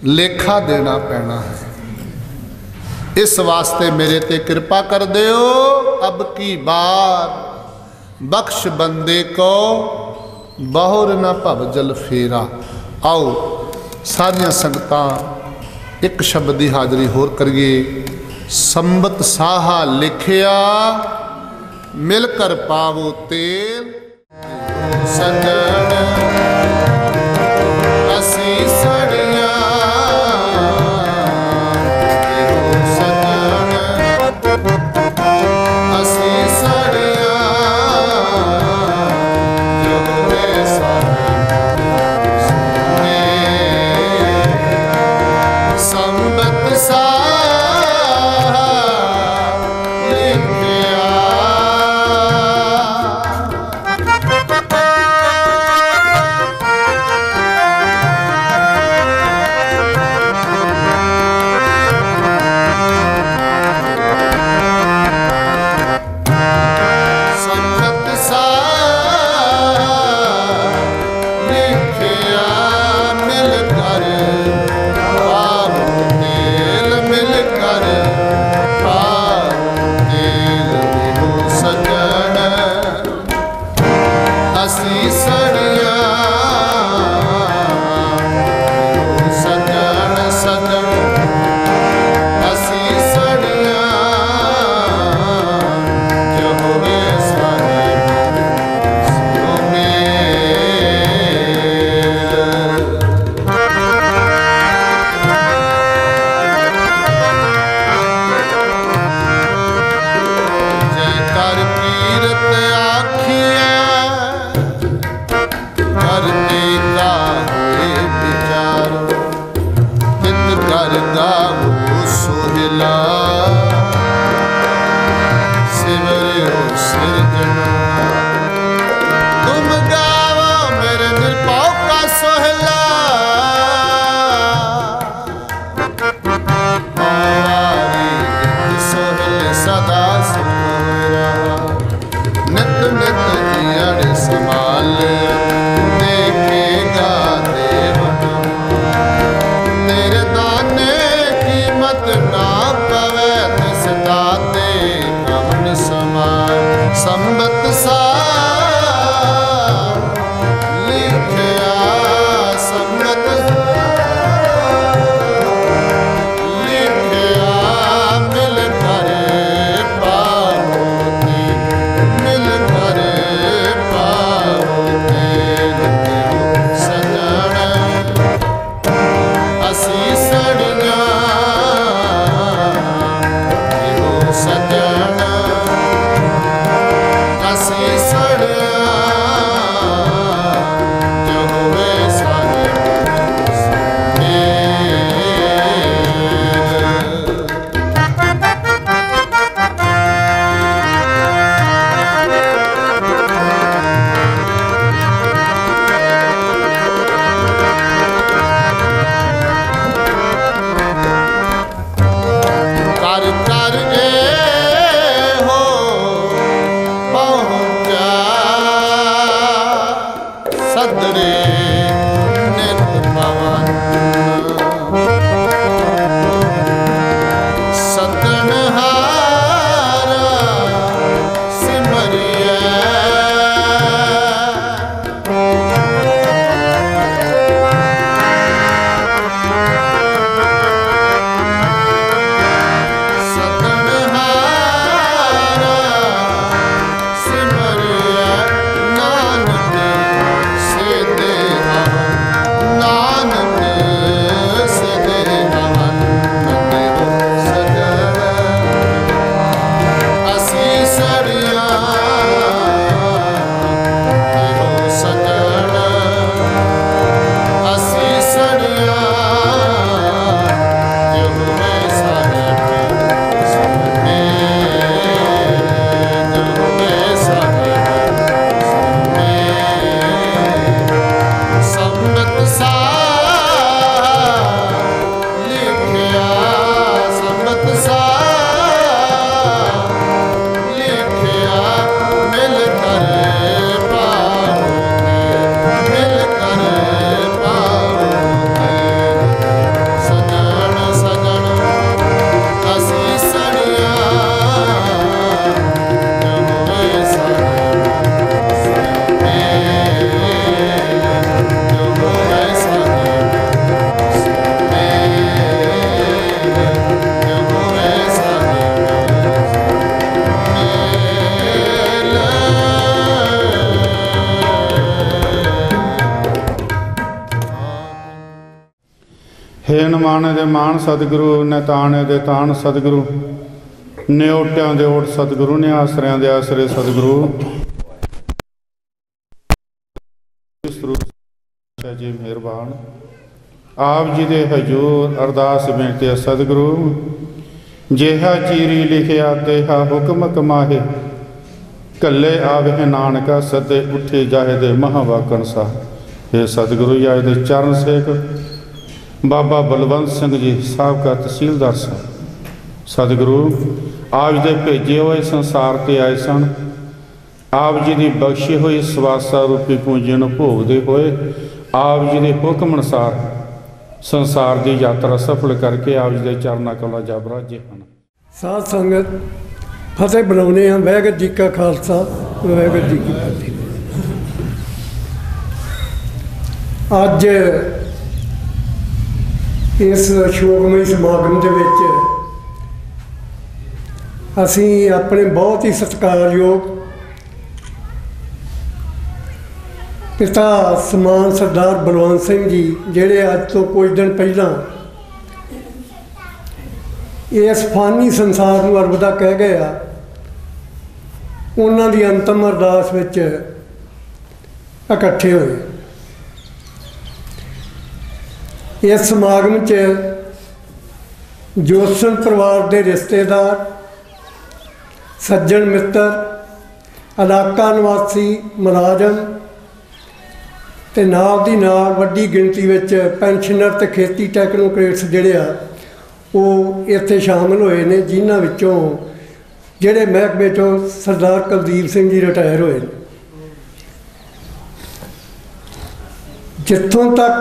लेखा देना पैना है। इस वास्ते मेरे ते कृपा कर दिओ। अब की बार बख्श बंदे को बहुर न भवजल फेरा। आओ सारियां संगतां एक शब्द की हाज़री होर करिए। संबत साहा लिखिया मिलकर पावो तेल। सजण असी सड़िया सजण असी सड़िया जोरे सामने संबत साहा लिखिया। हे नमाने दे मान सतगुरु, नैताने दे तान सतगुरु, निओटियां दे ओट सतगुरु, ने आसरियां दे आसरे सतगुरु। जी मेहरबान आप जी दे हजूर अरदास बेनती है सतगुरु, जेहा चीरी लिखिया तेहा हुक्म कमाहे, कल्ले आवे नानका सदे उठे जाहे दे महावाकण सा। हे सतगुरु जी दे चरण सेक बाबा बलवंत सिंह जी साहब का तहसीलदार साहब सतगुरु आप दे भेजे हुए संसार ते आए सन। आप जी की बख्शी हुई सवासा रूपी पूंजी नूं भोगदे होए आप जी के हुक्म अनुसार संसार की यात्रा सफल करके आप जी के चरणों कोल जा बराजे हैं। साध संगत फतेह बुलाने हैं। वाहिगुरू जी का खालसा, वाहिगुरू जी की फतेह। अज इस शोकमई समागम के विच असीं अपने बहुत ही सत्कारयोग पिता समान सरदार बलवंत सिंह जी, जिहड़े अज तो कुछ दिन पहला इस फानी संसार नूं अलविदा कह गए आ, उन्हां दी अंतिम अरदास विच इकट्ठे होए। इस समागम च जोसन परिवार के रिश्तेदार, सज्जन मित्र, इलाका निवासी मुलाजम ते नाल दी नाल वड्डी गिणती विच पेंशनर ते खेती टैक्नोक्रेट्स जिहड़े आ वो इत्थे शामिल होए ने, जिन्हां विचों जिहड़े महकमे चों सरदार कुलदीप सिंह जी रिटायर होए। जित्थों तक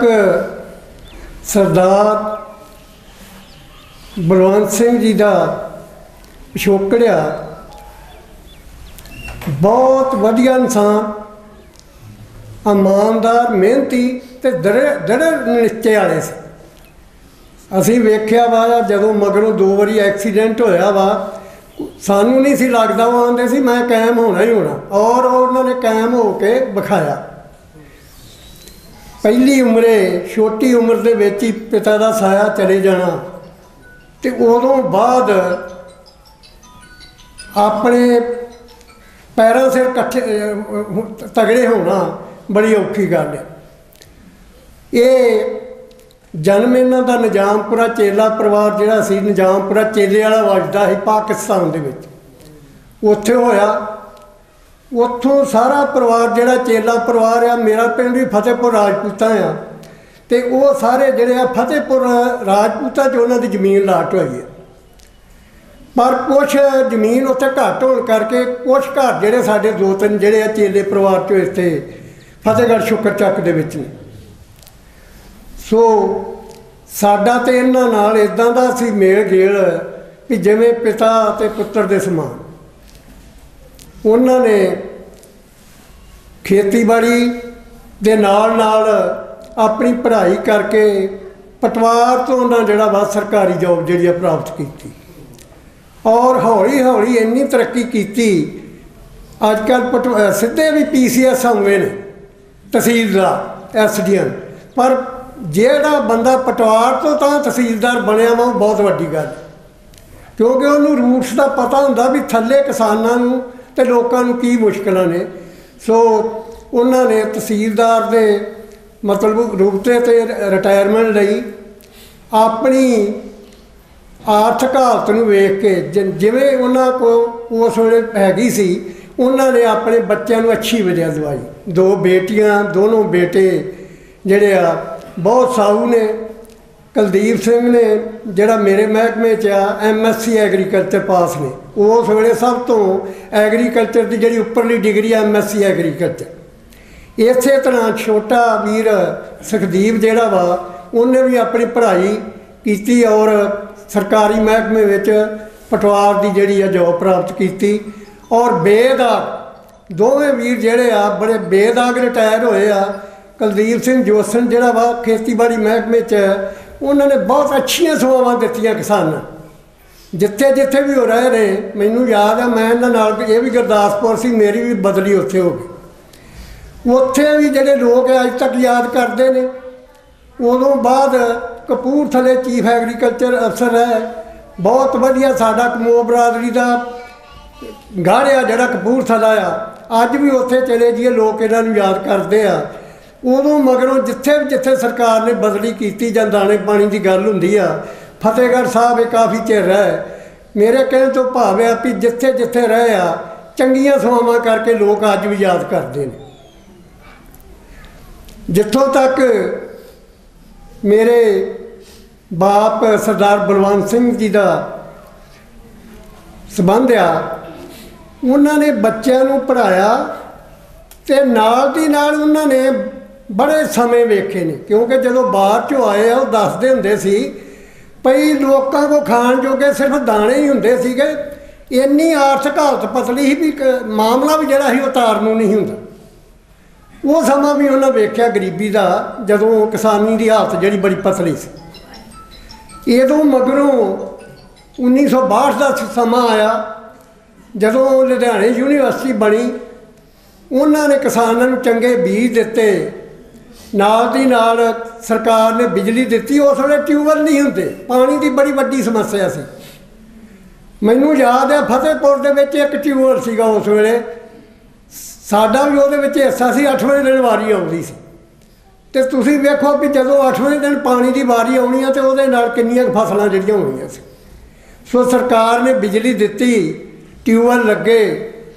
सरदार बलवंत सिंह जी का पिछोकड़ आ, बहुत वधिया इंसान, ईमानदार, मेहनती ते दृढ़ निश्चे वाले से। असी वेख्या वा जदों मगरों 2 बारी एक्सीडेंट होया वा, सानू नहीं सी लगदा, वो आंदे सी मैं कायम होना ही होना, और उन्होंने कायम हो के विखाया। पहली उम्रे छोटी उम्र दे विच ही पिता का साया चले जाना, ते उदों बाद अपने पैरों सिर कट्ठे तगड़े होना बड़ी औखी गल है। ये जन्म इन्हां दा निजामपुरा चेला परिवार जिहड़ा सी, निजामपुरा चेले वाला वजदा है पाकिस्तान दे विच, उत्थे होया। उत्थों सारा परिवार जिहड़ा चेला परिवार आ, मेरा पिंड भी फतेहपुर राजपूता आ, ते वो सारे जिहड़े आ फतेहपुर राजपूता च उन्हां दी जमीन लाट होई है। पर कुछ जमीन उत्थे घट होने करके कुछ घर जिहड़े साडे 2-3 जिहड़े आ चेले परिवार चों इत्थे फतेहगढ़ शुकर चक दे विच ने। सो साडा ते इन्हां नाल इदां दा सी मेल गेल कि जिवें पिता ते पुत्तर दे समान। उन्होंने खेतीबाड़ी दे नाल नाल अपनी पढ़ाई करके पटवार तो उन्होंने जिहड़ा वा सरकारी जॉब जिहड़ी प्राप्त की, और हौली हौली इन्नी तरक्की की। अजकल सीधे भी PCS आउंदे ने, तहसीलदार, SDM, पर जिहड़ा बंदा पटवार तो तहसीलदार बनया वा बहुत वड्डी गल, क्योंकि उन्होंने रूट्स का पता हुंदा भी थल्ले किसानां नूं ते लोकां नूं की मुश्किलां ने। सो उन्होंने तहसीलदार दे मतलब रूबते ते रिटायरमेंट लई अपनी आर्थिक हालत नूं वेख के जिवें उन्हां को उस वेले हैगी सी, उन्होंने अपने बच्चों नूं अच्छी विद्या दवाई। 2 बेटियां, दोनों बेटे जिहड़े आ बहुत साऊ ने। कुलदीप सिंह ने जिहड़ा मेरे महकमे च आ MSc एग्रीकल्चर पास ने, उस वेले सब तो एग्रीकल्चर की जिहड़ी उपरली डिग्री MSc एग्रीकल्चर। इस तरह छोटा वीर सुखदीप जिहड़ा वा उन्हें भी अपनी पढ़ाई की और सरकारी महकमे विच पटवार की जिहड़ी जॉब प्राप्त की। और बेदाग दोवें वीर जिहड़े आ बड़े बेदाग रिटायर होए आ। कुलदीप सिंह जोसन जिहड़ा वा खेतीबाड़ी महकमे च उन्होंने बहुत अच्छियां सेवावां दित्तियां किसानां, जिथे जिथे भी हो रहे ने। मैनूं याद है मैं इन्हां नाल ये भी गुरदासपुर सी, मेरी भी बदली उत्थे हो गई। उत्थे भी जिहड़े लोग अज तक याद करते हैं। उदों बाद कपूरथले चीफ एग्रीकल्चर अफसर है, बहुत वधिया साडा कमो बरादरी का गढ़ आ जिहड़ा कपूरथला आ, अज भी उत्थे चले जाइए लोग इन्हां नूं याद करते हैं। उदों मगरों जिथे भी जिथे सरकार ने बदली की जां दाने पानी की गल हुंदी आ, फतेहगढ़ साहब काफ़ी चिर रहे, मेरे कहने तो भाव है भी जिथे जिथे रहे आ चंगियां सवावां करके लोग अज भी याद करते हैं। जिथों तक मेरे बाप सरदार बलवंत सिंह जी का संबंध आ, उन्होंने बच्चों को पढ़ाया तो नाल दी नाल उन्होंने बड़े समय वेखे ने, क्योंकि जो बाहर चो आए वो दसते होंदे सी भई लोगों को खाण जोगे सिर्फ दाने ही होंदे सीगे, इन्नी आर्थिक हालत पतली ही भी मामला भी जिहड़ा ही उतारन नहीं हुंदा। वो समा भी उन्हें वेख्या गरीबी का, जदों किसानी की हालत जिहड़ी बड़ी पतली सी। इदों मगरों 1962 का समा आया, जदों लुधियाने यूनीवर्सिटी बनी, उन्होंने किसानों को चंगे बीज दिते, नाल दी नाल सरकार ने बिजली दी। उस वे ट्यूबवैल नहीं होंदे, पानी की बड़ी वड्डी समस्या सी। मैनूं याद है फतेहपुर दे विच एक ट्यूबवैल सीगा उस वेले, साडा भी उहदे विच हिस्सा सी। 8वें दिन वारी आउंदी सी ते तुसीं वेखो भी जदों 8वें दिन पानी की वारी आउणी आ ते उहदे नाल किन्नियां फसलां जिहड़ियां होणीआं सी। सो सरकार ने बिजली दित्ती, ट्यूबवैल लगे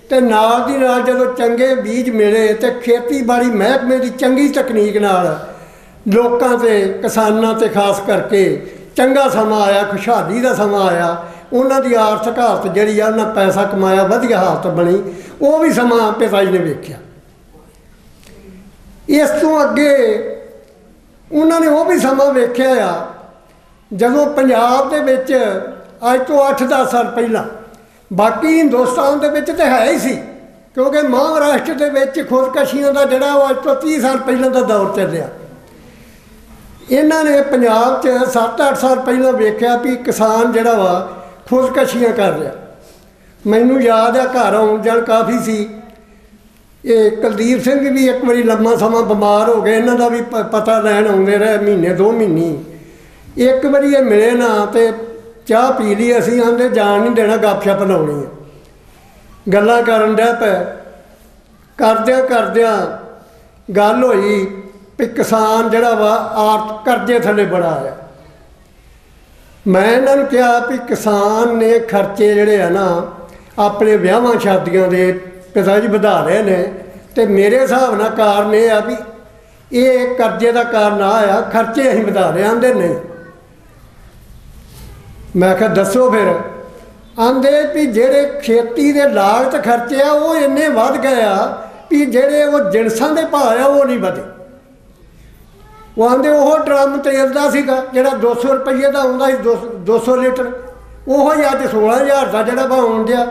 ते नाल दी नाल जदों चंगे बीज मिले ते खेतीबाड़ी महकमे की चंगी तकनीक नाल लोकां ते किसानां ते खास करके चंगा समा आया, खुशहाली का समा आया। उन्हां दी आर्थिक हालत जिहड़ी आ, उन्हां पैसा कमाया, वधिया हालत बनी, वो भी समा पिता जी ने वेख्या। इस तो अगे उन्होंने वो भी समा वेख्या आ जदों पंजाब दे विच अज तो 8-10 साल पहला, बाकी हिंदुस्तान दे विच तो है ही सी, क्योंकि महाराष्ट्र दे विच खुदकशियां का जिहड़ा वो अज तो 30 साल पहला का दौर चलिया। इन्हां ने पंजाब च 7-8 साल पहला वेख्या भी किसान जिहड़ा वा खुदकशियां कर रहा। मैनूं याद है घर आउण जाण काफ़ी सी। ये कुलदीप सिंह भी एक बारी लम्मा समा बीमार हो गए, इन्हां दा भी पता लैण आउंदे रहे महीने 2 महीने। एक बारी ये मिले ना तो चाह पी ली, असीं आंदे जान नहीं देना, गपशप लाउणी है, गल्लां करन डै पए। करदिआं करदिआं गल होई भी किसान जिहड़ा वा कर्जे थल्ले बड़ा आया। मैं इन्हां नूं कहा भी किसान ने खर्चे जिहड़े आ ना अपने विआहां शादियां दे पिता जी वधा रहे ने, तो मेरे हिसाब नाल कारण ये आ भी ये कर्जे का कारण आया, खर्चे असीं वधा रहे। आंदे नहीं, मैं कहा दसो फिर। आंदे भी जेड़े खेती के लागत खर्चे आ वो इन्ने वध गए आ भी जेड़े वो जिनसां दे भाव आ वो नहीं वधे। वो आंदे वो ड्रम तेल का सीगा जिहड़ा 200 रुपये का आउंदा सी, 200 लीटर, वो ही अज 16,000 का जिहड़ा भाव आउण दिया।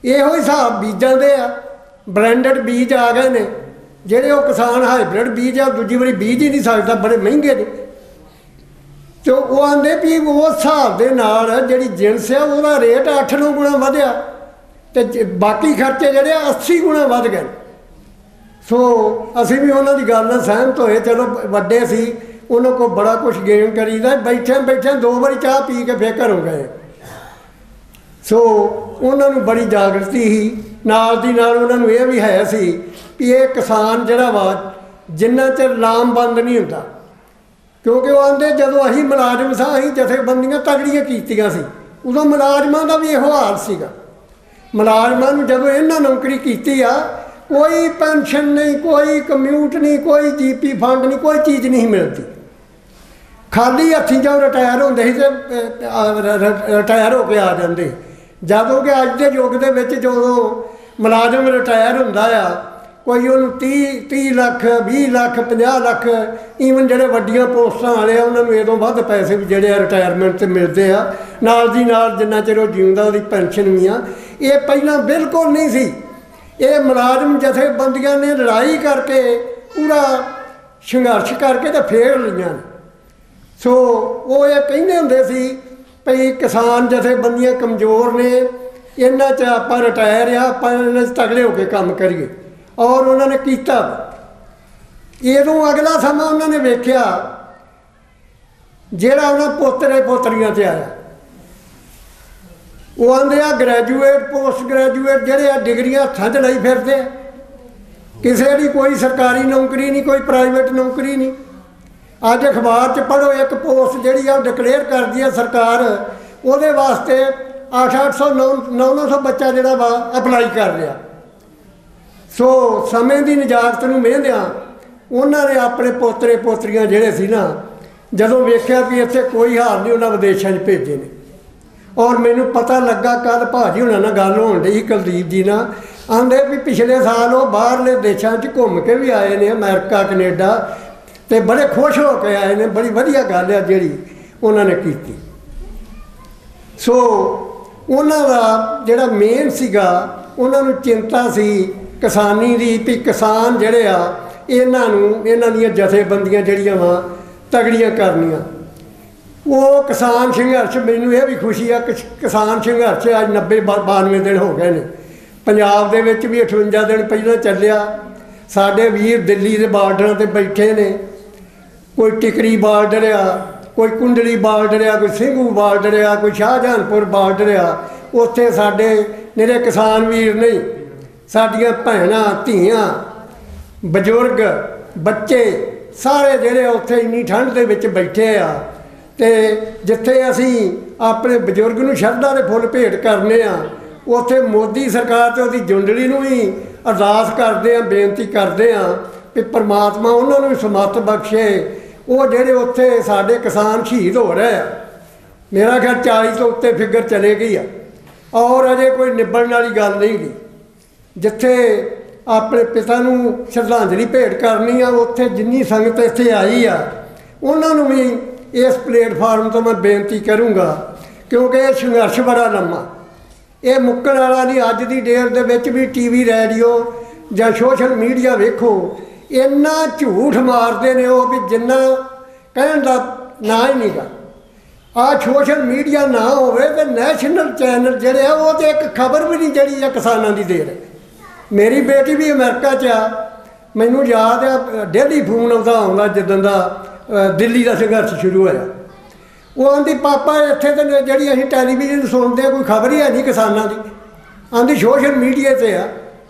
इहो हिसाब बीजां दे आ, ब्रांडेड बीज आ गए ने, जेड़े वो किसान हाईब्रिड बीज आ दूजी बारी बीज ही नहीं सकदा, बड़े महंगे ने। तो वो आंदे भी उस हिसाब के नाल जिहड़ी जिनस आ उहदा रेट 8-9 गुणा वधिया ते बाकी खर्चे जिहड़े 80 गुणा वध गए। सो असीं भी उन्हां दी गल नाल सहमत होए। चलो वड्डे सी, उन्हां को बड़ा कुछ गेन करीदा, बैठे बैठे 2 बारी चाह पी के फिर घरों गए। सो उन्हां नूं बड़ी जागृति ही, नाल दी नाल उन्हां नूं इह भी है सी भी ये किसान जिहड़ा वा जिन्ना चिर लामबंद नहीं हुंदा, क्योंकि वो आंदे जदों असीं मुलाजम सां, असीं जथेबंदियां तगड़ियां कीतियां सी, उदों मुलाजमां दा भी इहो हाल सीगा। मुलाजमां नूं जदों इन्हां नौकरी कीती आ, कोई पेंशन नहीं, कोई कम्यूट नहीं, कोई जीपी फंड नहीं, कोई चीज़ नहीं मिलती। खाली हत्थीं जो रिटायर होंदे सी ते रिटायर हो के आ जाते। जदों कि अज के युग दे विच जदों मुलाजम रिटायर हुंदा आ, कोई उन्होंने 30 लाख 20 लाख 50 लाख, ईवन जिहड़े वड्डियां पोस्टां वाले आ उन्होंने इदों वध पैसे भी जिहड़े रिटायरमेंट ते मिलते आ, नाल दी नाल जिन्ना चिर वो जीउंदा उहदी पेंशन भी आ। ये पहलां बिल्कुल नहीं सी। ये मुलाजम जथेबंदियां ने लड़ाई करके पूरा संघर्ष करके तो फिर लईआं। सो वो ये कहंदे हुंदे सी भई किसान जथेबंदियां कमज़ोर ने, इन्हां च आपां रिटायर आ, आपां इन्हां च तगड़े होकर काम करिए, और उन्होंने किया। इदों अगला समा उन्होंने वेख्या ਜਿਹੜਾ ਉਹਨਾਂ ਪੋਤਰੇ ਪੋਤਰੀਆਂ 'ਤੇ ਆਇਆ। ਉਹ ਆਂਦੇ ਆ ਗ੍ਰੈਜੂਏਟ पोस्ट ग्रैजूएट ਜਿਹੜੇ ਆ डिग्रियां हत्थां 'ਚ ਲਈ ਫਿਰਦੇ ਆ। ਕਿਸੇ ਦੀ ਕੋਈ सरकारी नौकरी नहीं, कोई प्राइवेट नौकरी नहीं। अज अखबार 'ਚ पढ़ो एक पोस्ट ਜਿਹੜੀ ਆ डिकलेयर करदी है सरकार, ਉਹਦੇ वास्ते 800 900 ਬੱਚਾ ਜਿਹੜਾ ਵਾ ਅਪਲਾਈ ਕਰ ਰਿਹਾ। सो समय की निजात ਨੂੰ ਮਹਿੰਦਿਆਂ ਉਹਨਾਂ ਨੇ ਆਪਣੇ ਪੋਤਰੇ ਪੋਤਰੀਆਂ ਜਿਹੜੇ ਸੀ ਨਾ, ਜਦੋਂ ਵੇਖਿਆ ਵੀ ਇੱਥੇ ਕੋਈ ਹਾਲ ਨਹੀਂ, ਉਹਨਾਂ ਵਿਦੇਸ਼ਾਂ 'ਚ ਭੇਜੇ ਨੇ। और मैनू पता लगा कल भाजी हुणां नाल गल होण डई कुलदीप जी नाल, आंदे भी पिछले साल वो बाहरले देशों च घूम के भी आए ने, अमेरिका कनेडा, तो बड़े खुश हो के आए ने। बड़ी वधिया गल है जिहड़ी उन्होंने की। सो उन्हां दा जिहड़ा मेन सीगा, उन्हां नूं चिंता सी किसानी दी भी किसान जिहड़े आ इन्हां दीयां जथेबंदियां जिहड़ियां वा तगड़ियां करनियां। वो किसान संघर्ष, मैनू ये भी खुशी है कि किसान संघर्ष अज 90-92 दिन हो गए ने। पंजाब दे विच भी 58 दिन पहले चलिया। साडे वीर दिल्ली के बार्डर ते बैठे ने, कोई टिकरी बार्डर आ, कोई कुंडली बार्डर आ, कोई सिंघू बार्डर आ, कोई शाहजहानपुर बार्डर आ। उत्थे साडे निरे किसान वीर नहीं, साडियां भैणां धीआं बजुर्ग बच्चे सारे जिहड़े उत्थे इन्नी ठंड दे विच बैठे आ। तो जिथे असी अपने बजुर्ग नूं शरधा दे फुल भेंट करने आ, उत्थे मोदी सरकार तो उसदी जुंडली नूं ही अरदास करते हैं, बेनती करते हैं कि परमात्मा उन्होंने समर्थ बख्शे। वो जिहड़े उत्थे साडे किसान शहीद हो रहे हैं, मेरा ख्याल 40 तो उत्ते फिगर चले गई है, और अजे कोई निबड़न वाली गल नहीं गी। जिथे अपने पिता नूं श्रद्धांजलि भेंट करनी आ, उत्थे जिन्नी संगत इत्थे आई आ, उन्होंने भी इस प्लेटफार्म तो मैं बेनती करूँगा, क्योंकि यह संघर्ष बड़ा लम्मा, ये मुक्कण वाला नहीं। अज की डेट दे विच भी टीवी रेडियो या सोशल मीडिया वेखो, इन्ना झूठ मारते ने वो भी जिन्ना कहण दा ना ही नहीं गा। आ सोशल मीडिया ना होवे तो नैशनल चैनल जिहड़े आ, वो तो एक खबर भी नहीं जिहड़ी आ किसानां दी दे रहे। मेरी बेटी भी अमेरिका च आ, मैनूं याद आ डेली फोन आउंदा जिद्दां दा दिल्ली का संघर्ष शुरू होया। वो आंदी पापा इत्थे तो जिहड़ी असीं टैलीविजन सुनते कोई खबर ही है नहीं किसानां दी, आंदी सोशल मीडिया से आ।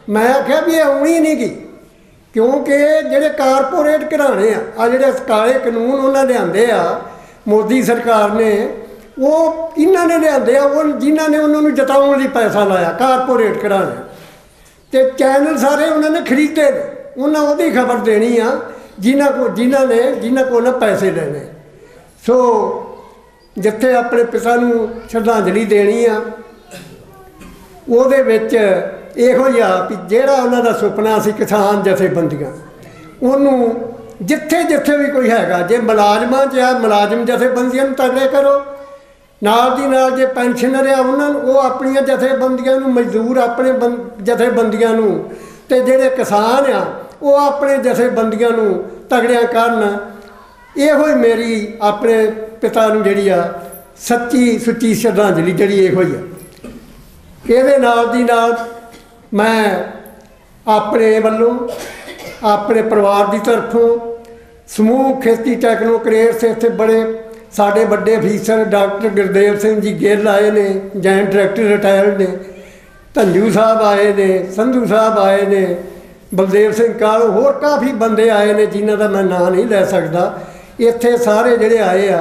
मैं आख्या भी आउणी नहीं गी, क्योंकि जिहड़े कारपोरेट घराने आ जिहड़े काले कानून उन्होंने लिआंदे आ मोदी सरकार ने, वो इन्हां ने लिआंदे आ, वो जिन्हां ने उन्होंने जताउण लई पैसा लाया कारपोरेट घराने, ते चैनल सारे उन्होंने खरीदे ने। उन्हां उहदी खबर देनी आ जिन्हां को ना पैसे लेने। सो जिथे अपने पिता नूं श्रद्धांजलि देनी आ, उहदे विच इहो ही आ भी जिहड़ा उन्हां दा सुपना सी किसान जथेबंदियां, उन्होंने जिथे जिथे भी कोई हैगा, जे मुलाजमां च आ मुलाजम जथेबंदियां नूं तगड़े करो, नाल दी नाल जे पेंशनर आ उन्हां नूं वो अपणियां जथेबंदियां नूं, मजदूर अपने जथेबंदियां नूं, ते जिहड़े किसान आ वो अपने जथेबंदियां नूं तगड़ियां करन। इहो ही मेरी अपने पिता नूं जिहड़ी आ सच्ची सुच्ची श्रद्धांजलि जिहड़ी इहो ही आ। इहदे नाल दी नाल मैं अपने वल्लों अपने परिवार की तरफों समूह खेती टैक्नो करेर से इत्थे बड़े साडे वड्डे अफीसर डॉक्टर गुरदेव सिंह जी गिल आए ने, जॉइंट डायरैक्टर रिटायर्ड ने, धंजू साहब आए ने, संधू साहब आए ने, बलदेव सिंह काल, होर काफ़ी बंदे आए ने जिन्हां दा मैं नाम नहीं लै सकदा। इत्थे सारे जिहड़े आए आ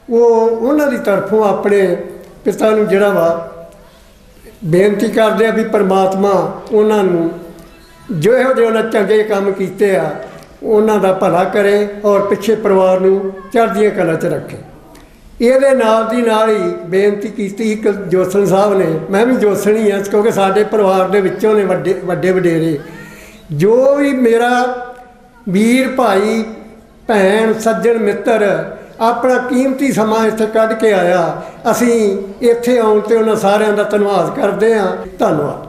वो उन्हां दी तरफों अपने पिता नूं जिहड़ा वा बेनती करदे आ भी परमात्मा उन्हां नूं जो इहो जिहे उन्हां चंगे काम कीते आ उन्हां दा भला करे और पिछे परिवार नूं चढ़दियां कलां च रखे। ਇਹਦੇ ਨਾਲ ਦੀ ਨਾਲ ही बेनती की एक जोसन साहब ने, मैं भी जोसन ही हाँ क्योंकि साडे परिवार दे विचों ने वड्डे वडेरे, जो भी मेरा वीर भाई भैन सज्जन मित्र अपना कीमती समा इत्थे कढ के आया, असीं इत्थे आउण ते उन्हां सारिआं दा धन्नवाद करदे हां। धन्नवाद।